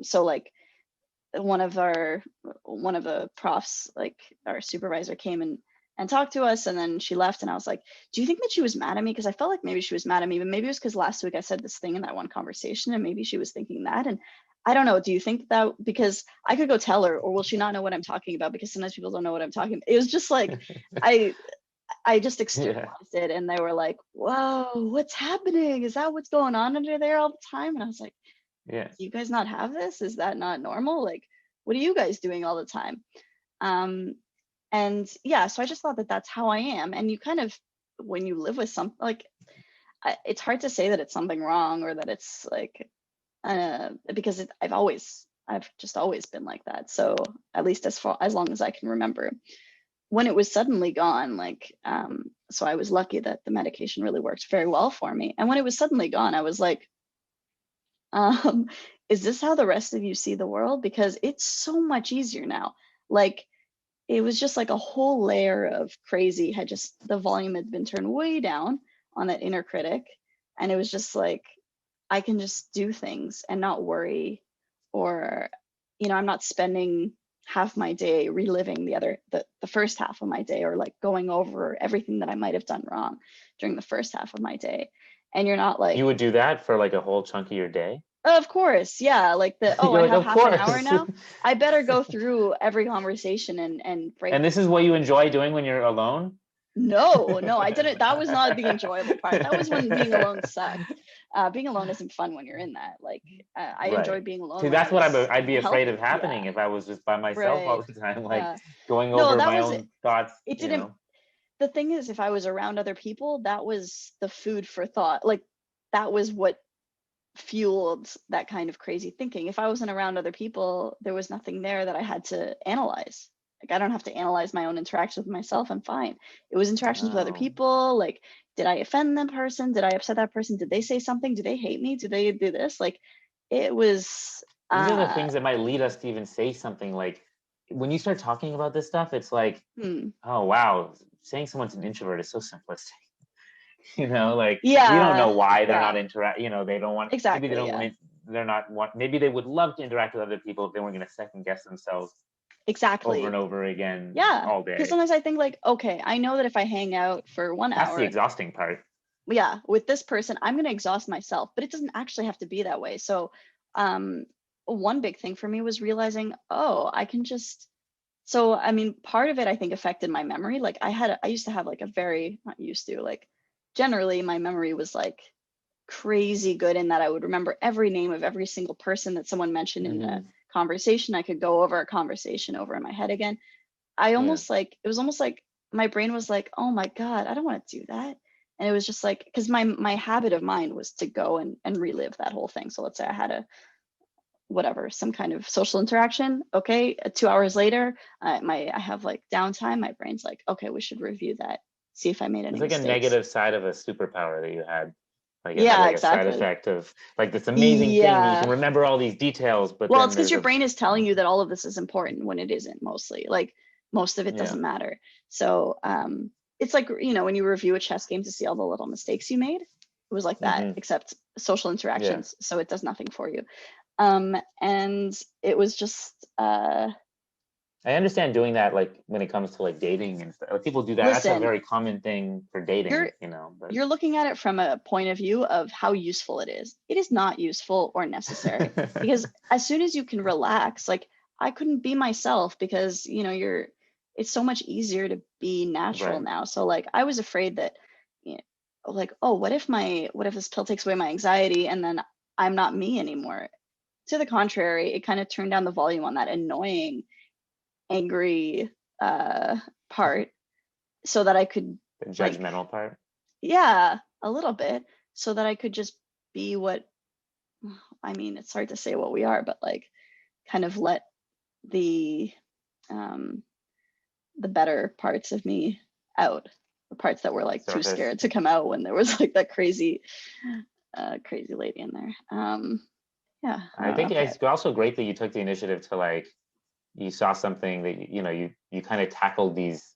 so like one of the profs, like our supervisor, came and talked to us, and then she left, and I was like, do you think that she was mad at me? Because I felt like maybe she was mad at me, but maybe it was because last week I said this thing in that one conversation, and maybe she was thinking that. And I don't know, do you think that, because I could go tell her, or will she not know what I'm talking about? Because sometimes people don't know what I'm talking about. It was just like, I just externalized it, and they were like, whoa, what's happening? Is that what's going on under there all the time? And I was like, do you guys not have this? Is that not normal? Like, what are you guys doing all the time? And yeah, so I just thought that that's how I am. And you kind of, when you live with something, like, it's hard to say that it's something wrong, or that it's like, because I've just always been like that. So at least as long as I can remember. When it was suddenly gone, like, so I was lucky that the medication really worked very well for me. And when it was suddenly gone, I was like, is this how the rest of you see the world? Because it's so much easier now. Like, it was just like a whole layer of crazy the volume had been turned way down on that inner critic. And it was just like, I can just do things and not worry, or, I'm not spending half my day reliving the first half of my day, or like going over everything that I might have done wrong during the first half of my day. and you're not like, You would do that for like a whole chunk of your day? of course, yeah, like You're I like, have of half an hour course. now. I better go through every conversation and break. And this is what you enjoy doing when you're alone? No, I didn't. That was not the enjoyable part. That was when being alone sucked. Being alone isn't fun when you're in that. Like, I Right. enjoyed being alone See, when I that's what was I'd be afraid of healthy. Yeah, happening if I was just by myself all right. the time, like Yeah. going No, over that my was it. own thoughts, It you didn't. know? The thing is, if I was around other people, that was the food for thought. Like, that was what fueled that kind of crazy thinking. If I wasn't around other people, there was nothing there that I had to analyze. Like, I don't have to analyze my own interactions with myself. I'm fine. It was interactions with other Oh. people. Like, did I offend that person? Did I upset that person? Did they say something? Do they hate me? Do they do this? Like, it was These are the things that might lead us to even say something like, when you start talking about this stuff, it's like, oh, wow, saying someone's an introvert is so simplistic. Like we don't know yeah, why they're not yeah, interact. They don't want. Maybe they exactly. don't Yeah, want. They're not want. Maybe they would love to interact with other people if they weren't going to second guess themselves over and exactly. over again Yeah. all Because day. sometimes I think like, okay, I know that if I hang out for one That's the hour, exhausting part. yeah, with this person, I'm going to exhaust myself, but it doesn't actually have to be that way. So, um, one big thing for me was realizing, oh, I can just, so, I mean, part of it, I think, affected my memory. Like, I used to have like a very, not used to, like, generally my memory was like crazy good in that I would remember every name of every single person that someone mentioned in a Hmm. conversation. I could go over a conversation over in my head again. I Yeah. almost like, it was almost like my brain was like, oh my God, I don't want to do that. And it was just like, because my habit of mind was to go and relive that whole thing. So let's say I had a whatever, some kind of social interaction. Okay, 2 hours later, I have like downtime. My brain's like, okay, we should review that, see if I made It's any like a mistakes. negative side of a superpower that you had. Like it had Yeah, like a side exactly. effect of like this amazing thing that you can Yeah. remember all these details, but Well, it's then because there's your a brain is telling you that all of this is important when it isn't mostly. Like, most of it yeah. doesn't matter. So it's like, when you review a chess game to see all the little mistakes you made. It was like that, Hmm. except social Yeah. interactions. So it does nothing for you. And it was just I understand doing that, like when it comes to like dating and stuff. Like, people do that. That's a listen, very common thing for you're dating. But you're looking at it from a point of view of how useful it is. It is not useful or necessary, because as soon as you can relax, like, I couldn't be myself because it's so much easier to be natural right. now. So like, I was afraid that, you like, oh, what if this pill takes away my anxiety and then I'm not me anymore? To the contrary, it kind of turned down the volume on that annoying, angry part, so that I could, The like, judgmental part. yeah, a little bit, so that I could just be what, I mean, it's hard to say what we are, but like, kind of let the um the better parts of me out, the parts that were like too Surface. scared to come out when there was like that crazy lady in there. Yeah, I I don't know think if I, it's also great that you took the initiative to like, you saw something that you kind of tackled these,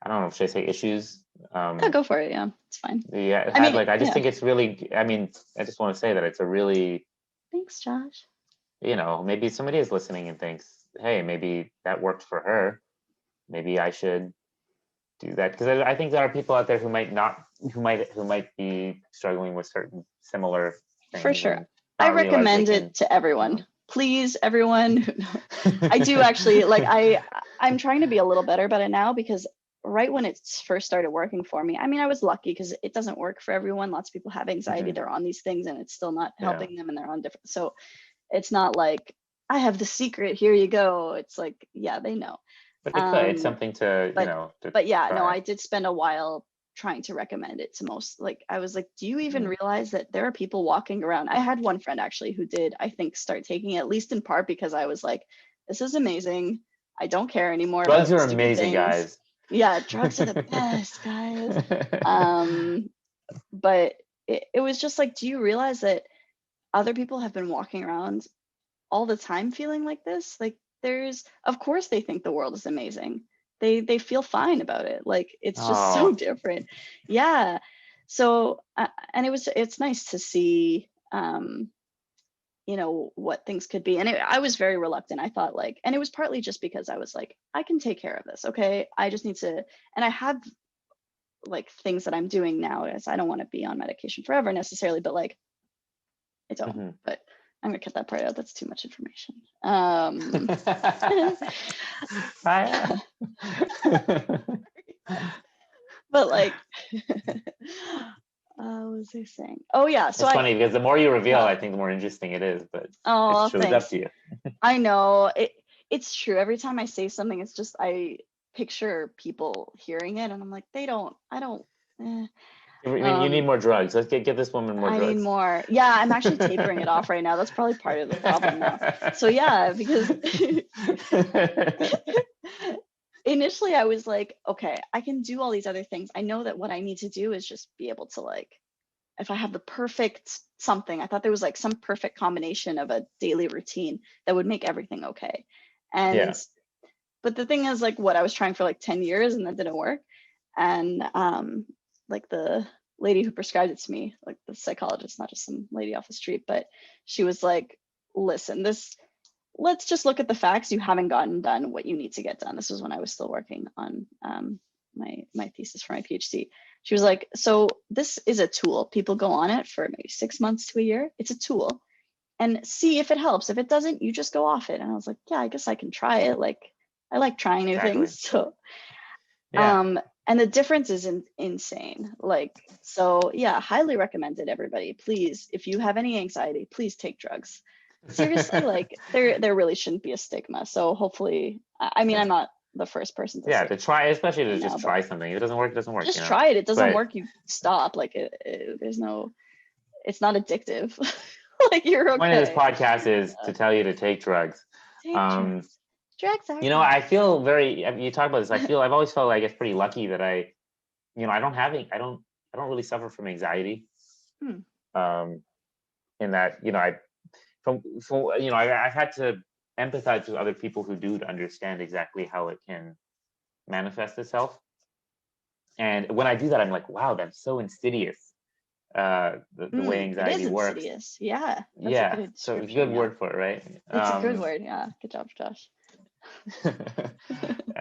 I don't know, should I say issues? yeah, go for it. Yeah, it's fine. Yeah, it I had mean, like, I just yeah, think it's really, I mean, I just want to say that it's a really, thanks, Josh. maybe somebody is listening and thinks, hey, maybe that worked for her. Maybe I should do that, because I think there are people out there who might not, who might be struggling with certain similar For things sure. and I not realize they recommend can, it to you know. everyone. Please, everyone. I do actually, like, I'm trying to be a little better about it now, because right when it first started working for me, I mean, I was lucky because it doesn't work for everyone. Lots of people have anxiety, Hmm. they're on these things and it's still not Yeah, helping them, and they're on different. So it's not like I have the secret, here you go. It's like, yeah, they know. but it's Um, something to, but to but yeah, no, try. I did spend a while trying to recommend it to most. Like, I was like, do you even Mm. realize that there are people walking around? I had one friend actually who did, I think, start taking it, at least in part because I was like, this is amazing. I don't care anymore Drugs about are stupid amazing, things. guys. Yeah, drugs are the best, guys. um but it was just like, do you realize that other people have been walking around all the time feeling like this? Like, there's, of course they think the world is amazing. They feel fine about it. Like, it's just so Oh, different. Yeah. So and it's nice to see what things could be. And I was very reluctant. I thought, like, and it was partly just because I was like, I can take care of this. Okay, I just need to, and I have like things that I'm doing now is I don't want to be on medication forever necessarily, but like I don't. But I'm gonna cut that part out. That's too much information. But like, what was I saying? Oh yeah, so it's funny because the more you reveal, I think the more interesting it is. But oh, it shows up to you. I know it's true. Every time I say something, it's just I picture people hearing it, and I'm like, I don't. You need more drugs. Let's get this woman more drugs. I need more. Yeah, I'm actually tapering it off right now. That's probably part of the problem now. So yeah, because initially I was like, okay, I can do all these other things. I know that what I need to do is just be able to like, if I have the perfect something, I thought there was like some perfect combination of a daily routine that would make everything okay. And but the thing is like what I was trying for like 10 years and that didn't work. And like the lady who prescribed it to me, like the psychologist, not just some lady off the street, but she was like, listen, let's just look at the facts. You haven't gotten done what you need to get done. This was when I was still working on my thesis for my PhD. She was like, so this is a tool. People go on it for maybe 6 months to a year. It's a tool, and see if it helps. If it doesn't, you just go off it. And I was like, yeah, I guess I can try it. Like I like trying new things. So and the difference is insane. Like, so yeah, highly recommended, everybody. Please, if you have any anxiety, please take drugs. Seriously, like there really shouldn't be a stigma. So hopefully, I mean, I'm not the first person to say to try, especially to just try but something. If it doesn't work, it doesn't work. just try it. It doesn't work, you stop. Like there's no, it's not addictive. Like you're okay. The point of this podcast is to tell you to take drugs. Drugs are you know, I feel very, you talk about this, I've always felt, I guess, pretty lucky that I don't really suffer from anxiety. In that, I've had to empathize with other people who do to understand exactly how it can manifest itself. And when I do that, I'm like, wow, that's so insidious. The way anxiety it is works. Insidious. Yeah. So it's a good word for it, right? It's a good word. Yeah. Good job, Josh.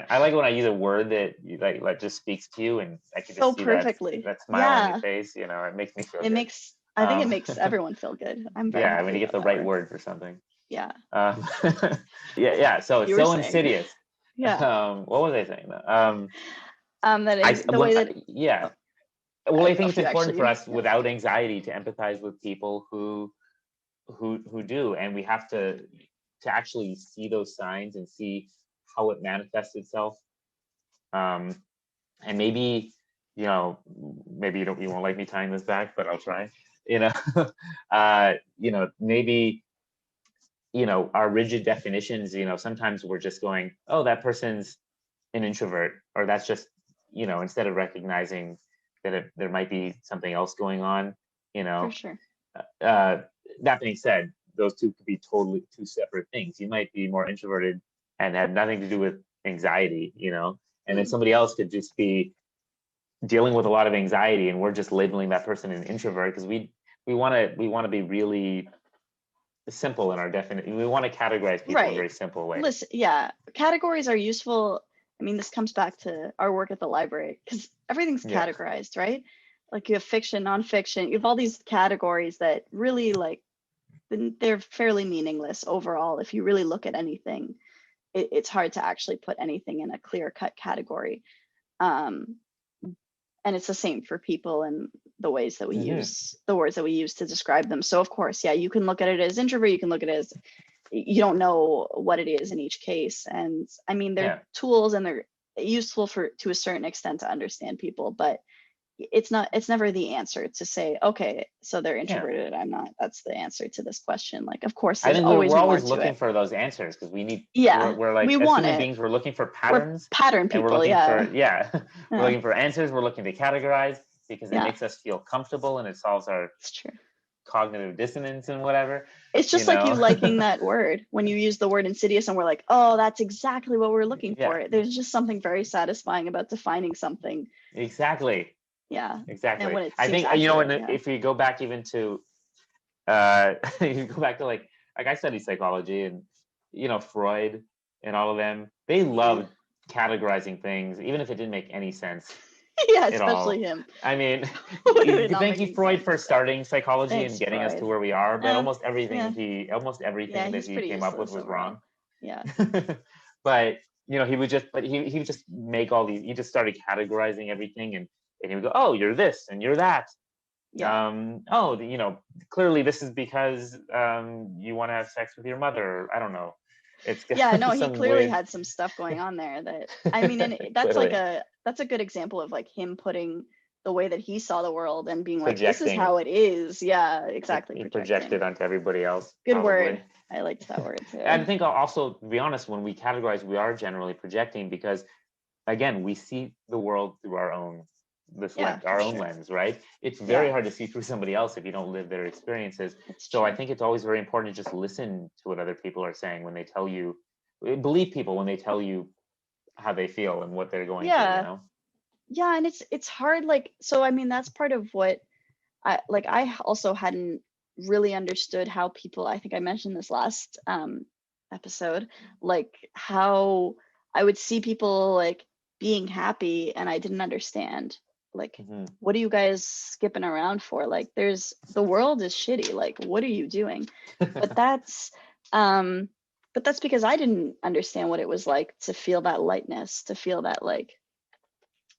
I like when I use a word that like just speaks to you, and I can just so see perfectly that smile on your face. It makes me feel good. I think it makes everyone feel good. I'm very happy when you get the right word for something. Yeah. So it's so insidious. Yeah. What was I saying? Well, I think it's important for us without anxiety to empathize with people who do, and we have to actually see those signs and see how it manifests itself. And maybe you won't like me tying this back, but I'll try. Maybe our rigid definitions. Sometimes we're just going, oh, that person's an introvert, or that's just instead of recognizing that there might be something else going on. For sure. That being said, those two could be totally two separate things. You might be more introverted and have nothing to do with anxiety, and then somebody else could just be dealing with a lot of anxiety, and we're just labeling that person an introvert because we want to be really simple in our definition. We want to categorize people in a very simple way. Listen, yeah, categories are useful. I mean, this comes back to our work at the library because everything's categorized, right? Like you have fiction, nonfiction, you have all these categories that really they're fairly meaningless overall. If you really look at anything, it's hard to actually put anything in a clear-cut category. And it's the same for people and the ways that we use the words that we use to describe them. So of course, you can look at it as introvert, you can look at it as you don't know what it is in each case. And I mean, they're tools and they're useful to a certain extent to understand people, but it's never the answer to say, okay, so they're introverted, I'm not. That's the answer to this question. Like, of course, I think we're always looking for those answers because we need. We're like, as human beings, we're looking for patterns. We're pattern people. We're looking for we're looking for answers. We're looking to categorize because it makes us feel comfortable and it solves our cognitive dissonance and whatever. It's just like you liking that word when you use the word insidious, and we're like, oh, that's exactly what we're looking for. There's just something very satisfying about defining something. Exactly. Yeah, exactly. I think if we go back even to you go back to like I studied psychology, and Freud and all of them, they loved categorizing things even if it didn't make any sense. Yeah, at all. especially him. I mean, Not thank you, making Freud, sense. for starting psychology Thanks, and getting us to Freud. where we are. But Yeah, almost everything yeah, yeah. that He's he pretty came up with useless was overall. wrong. Yeah, But he would just make all these. He just started categorizing everything, and he would go, "Oh, you're this and you're that." yeah, Oh, clearly this is because you want to have sex with your mother. I don't know. It's yeah. No, he some clearly weird. had some stuff going on there that, I mean, and that's like Clearly that's a good example of like him putting the way that he saw the world and being like, this is projecting. how it is. Yeah, exactly. He Projecting. projected onto everybody else, Good probably. word. I liked that word too. And I think I'll also, to be honest, when we categorize, we are generally projecting because, again, we see the world through Yeah, for our own sure. lens, right? It's very Yeah, hard to see through somebody else if you don't live their experiences. it's So I true. think it's always very important to just listen to what other people are saying when they tell you, believe people when they tell you how they feel and what they're going through, you Yeah, know? yeah, and it's hard. Like, so I mean, that's part of what I also hadn't really understood how people, I think I mentioned this last episode, like how I would see people like being happy and I didn't understand. Like, Hmm. what are you guys skipping around for? Like, the world is shitty. Like, what are you doing? But um that's because I didn't understand what it was like to feel that lightness, to feel that like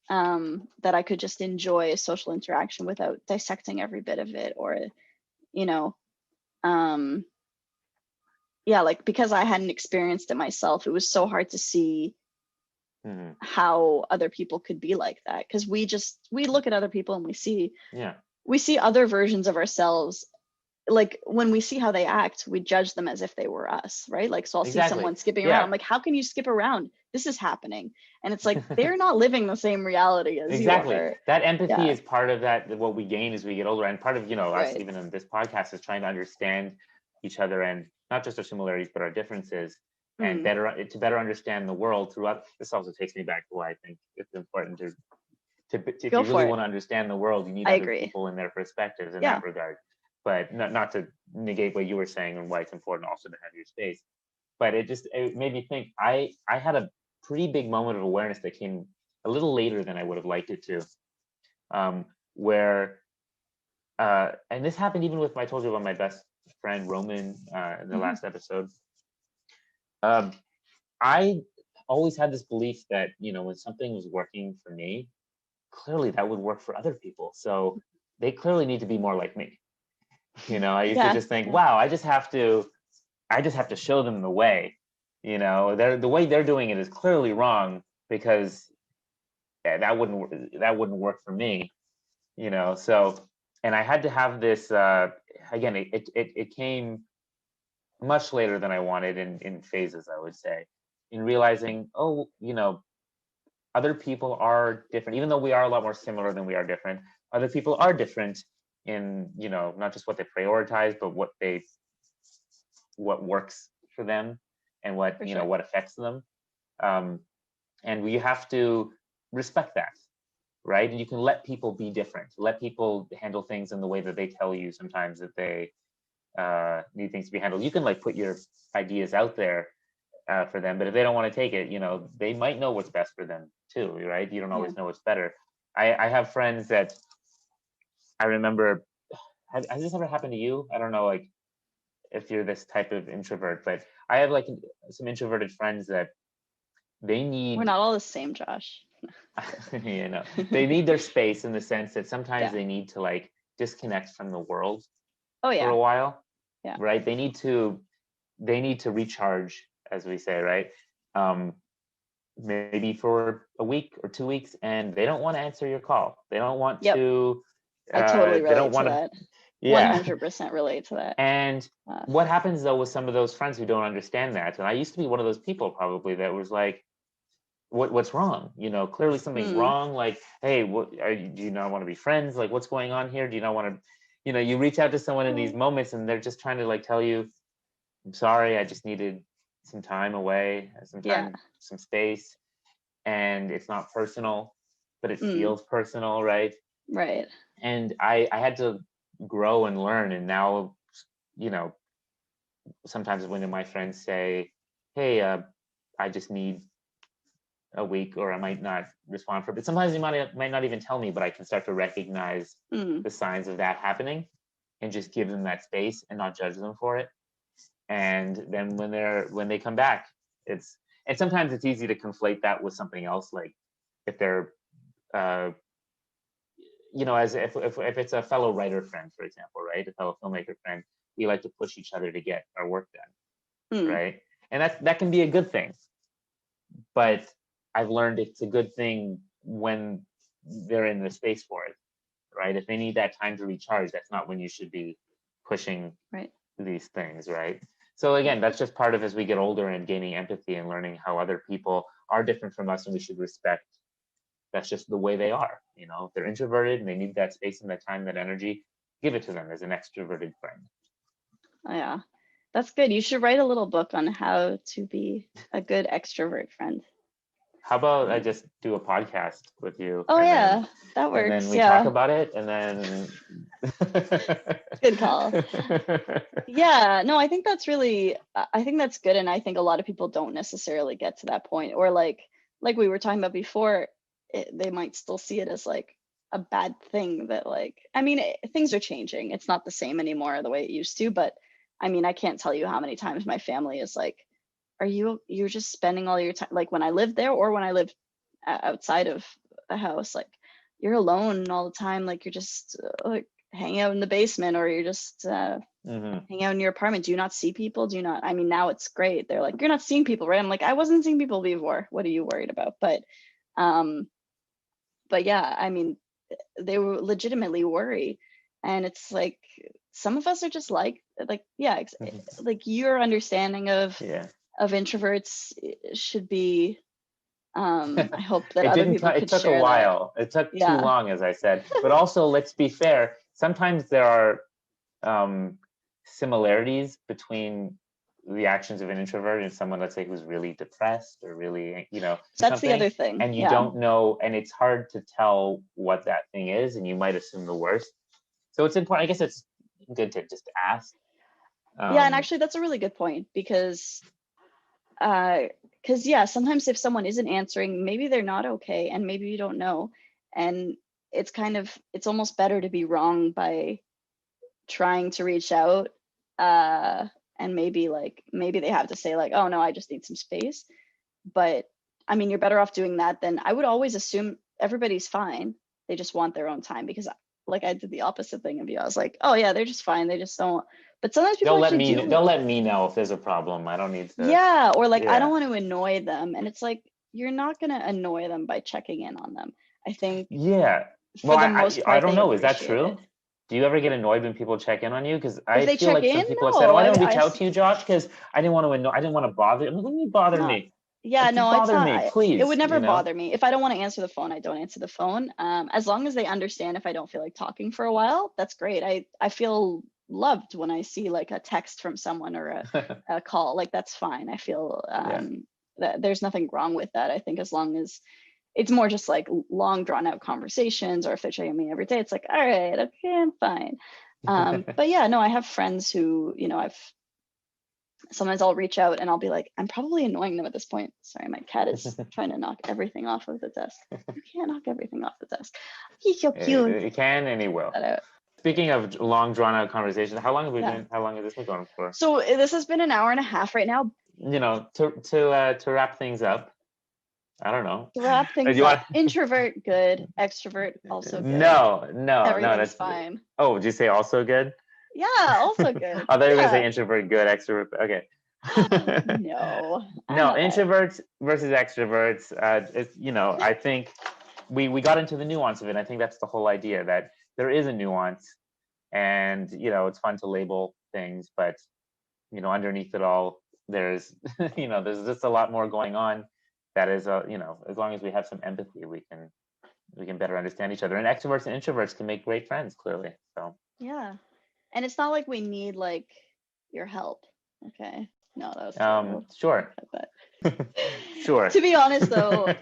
that I could just enjoy a social interaction without dissecting every bit of it, or you know, um, yeah, like because I hadn't experienced it myself, it was so hard to see Hmm. how other people could be like that, because we look at other people and Yeah, we see other versions of ourselves. Like when we see how they act, we judge them as if they were us, right? Like, so I'll see exactly. someone skipping around, Yeah, I'm like, how can you skip around? This is happening. And it's like they're not living the same reality as you exactly. are. That empathy Yeah, is part of that, what we gain as we get older. And part of, us right. even in this podcast is trying to understand each other and not just our similarities, but our differences and Mm, better understand the world throughout. This also takes me back to why I think it's important if go you really for it. want to understand the world, you need I other agree. people and their perspectives in Yeah. that regard. But not to negate what you were saying and why it's important also to have your space. But it made me think. I had a pretty big moment of awareness that came a little later than I would have liked it to, where and this happened even with I told you about my best friend Roman in the Hmm. last episode. Um, I always had this belief that when something was working for me, clearly that would work for other people. So they clearly need to be more like me. I used to Yeah. just think, Yeah. wow, I just have to show them the way. The way they're doing it is clearly wrong because that wouldn't work for me. So, and I had to have this again. It came much later than I wanted in phases, I would say, in realizing, oh, other people are different, even though we are a lot more similar than we are different. Other people are different in not just what they prioritize, but what works for them and what For sure. what affects them. um, and we have to respect that, right? And you can let people be different, let people handle things in the way that they tell you sometimes that they need things to be handled. You can like put your ideas out there for them, but if they don't want to take it, they might know what's best for them too, right? You don't Yeah. always know what's better. I have friends that I remember. Has this ever happened to you? I don't know, like if you're this type of introvert, but I have like some introverted friends that they We're need, not all the same, Josh. they need their space in the sense that sometimes Yeah. they need to like disconnect from the world Oh for a yeah. while, Yeah. right? They need to recharge, as we say, right? Um, Maybe for a week or 2 weeks, and they don't want to answer your call. They don't want Yep. to. I totally They don't relate to want to. that. Yeah. 100% relate to that. And Uh, what happens though with some of those friends who don't understand that? And I used to be one of those people probably that was like, what's wrong? Clearly something's mm, wrong. Like, hey, do you not want to be friends? Like, what's going on here? Do you not want to? You reach out to someone in these moments, and they're just trying to like tell you, I'm sorry, I just needed some time away, some yeah. time, some space, and it's not personal, but it Mm, feels personal, right? right. And I had to grow and learn, and now, you know, sometimes when my friends say, "Hey, I just need a week, or I might not respond for, but sometimes you might not even tell me, but I can start to recognize the signs of that happening and just give them that space and not judge them for it. And then when they come back, and sometimes it's easy to conflate that with something else, like if they're as if it's a fellow writer friend, for example, right? A fellow filmmaker friend, we like to push each other to get our work done, right? And that can be a good thing. But I've learned it's a good thing when they're in the space for it, right? If they need that time to recharge, that's not when you should be pushing these things, right? So again, that's just part of as we get older and gaining empathy and learning how other people are different from us and we should respect. That's just the way they are. If they're introverted and they need that space and that time, that energy, give it to them as an extroverted friend. Oh, yeah, that's good. You should write a little book on how to be a good extrovert friend. How about I just do a podcast with you? Oh yeah, that works. And then we talk about it, and then good call. Yeah, no, I think that's good, and I think a lot of people don't necessarily get to that point, or like we were talking about before, they might still see it as like a bad thing that things are changing. It's not the same anymore the way it used to, but I can't tell you how many times my family is like, you're just spending all your time, like when I lived there or when I lived outside of the house, like you're alone all the time, like you're just like hanging out in the basement, or you're just hanging out in your apartment. Do you not see people? Do you not? Now it's great. They're like, you're not seeing people, right? I'm like, I wasn't seeing people before. What are you worried about? But yeah, they were legitimately worried, and it's like some of us are just like like your understanding of introverts should be I hope that other people could share. It took a while. It took too long, as I said. But also, let's be fair, sometimes there are similarities between the actions of an introvert and someone, let's say, who's really depressed or really, that's the other thing. And you don't know, and it's hard to tell what that thing is, and you might assume the worst. So it's important, I guess it's good to just ask. And actually that's a really good point, because sometimes if someone isn't answering, maybe they're not okay, and maybe you don't know, and it's almost better to be wrong by trying to reach out, and maybe they have to say like, oh no, I just need some space. But you're better off doing that than, I would always assume everybody's fine, they just want their own time, because I did the opposite thing of you. I was like, oh yeah, they're just fine, they just don't. But sometimes people they'll let me know if there's a problem. I don't need to. Yeah, or I don't want to annoy them, and it's like, you're not going to annoy them by checking in on them, I think. Yeah. Well, I don't know. Is that true? Do you ever get annoyed when people check in on you? Because I feel like some people have said, "Oh, I didn't reach out to you, Josh, because I didn't want to annoy. I didn't want to bother." I'm like, "Let me bother me." Yeah, no, it's not. Me, please. It would never bother me. If I don't want to answer the phone, I don't answer the phone. As long as they understand, if I don't feel like talking for a while, that's great. I feel loved when I see like a text from someone or a call. Like, that's fine. I feel that there's nothing wrong with that. I think as long as it's more just like long drawn out conversations, or if they're checking me every day, it's like, all right, okay, I'm fine. But yeah, no, I have friends who, sometimes I'll reach out and I'll be like, I'm probably annoying them at this point. Sorry, my cat is trying to knock everything off of the desk. You can't knock everything off the desk. He's so cute. It can, and he will. Speaking of long drawn out conversations, how long have we been? How long has this been going for? So this has been an hour and a half right now. To wrap things up, I don't know. To wrap things up, introvert good, extrovert also good. No, everything's fine. Oh, did you say also good? Yeah, also good. I thought you were gonna say introvert good, extrovert. Okay. No, introverts versus extroverts. I think we got into the nuance of it. I think that's the whole idea, that there is a nuance, and it's fun to label things, but underneath it all, there's there's just a lot more going on. That is, as long as we have some empathy, we can better understand each other. And extroverts and introverts can make great friends, clearly. So yeah, and it's not like we need like your help. Okay, no, that was terrible. Sure. Sure. To be honest, though,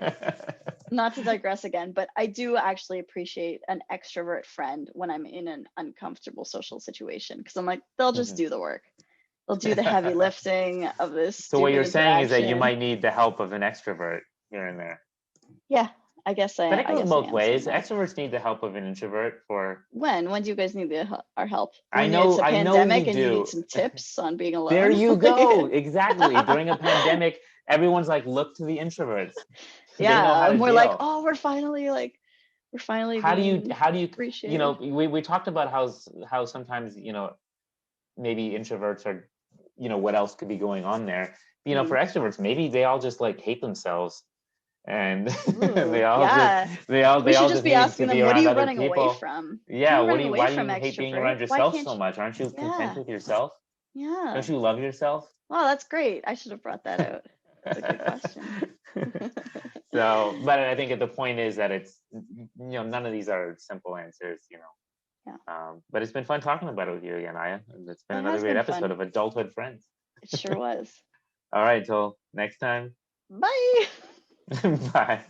not to digress again, but I do actually appreciate an extrovert friend when I'm in an uncomfortable social situation, because I'm like, they'll just do the work. They'll do the heavy lifting of this. So what you're saying is that you might need the help of an extrovert. here and there. Yeah, I guess But it I goes guess I both am ways. saying that. Extroverts need the help of an introvert for. When do you guys need our help? I When it's know, a I know pandemic you and you need do. some tips on being There alone? you go. Exactly. During a pandemic, everyone's like, look to the introverts. They know how Yeah, to and we're like, deal. oh, we're finally How do you being you know, appreciated. we talked about how sometimes, you know, maybe introverts are, you know, what else could be going on there. You know, for extroverts, maybe they all just like hate themselves, and Ooh, they all just yeah. they all We they should all just just be need to asking be them, what are around you other running away people. from? What are Yeah, you running away why do from, you hate being extrovert? around Why yourself can't so you? much? Aren't you content Yeah, with yourself? yeah. Don't you love yourself? Wow, that's great. I should have brought that out. That's a good question. So, but I think the point is that it's, you know, none of these are simple answers, you know. Yeah, But it's been fun talking about it with you again, Aya. And it's been it another has great been episode fun. of Adulthood Friends. It sure was. All right, till next time. Bye. Bye.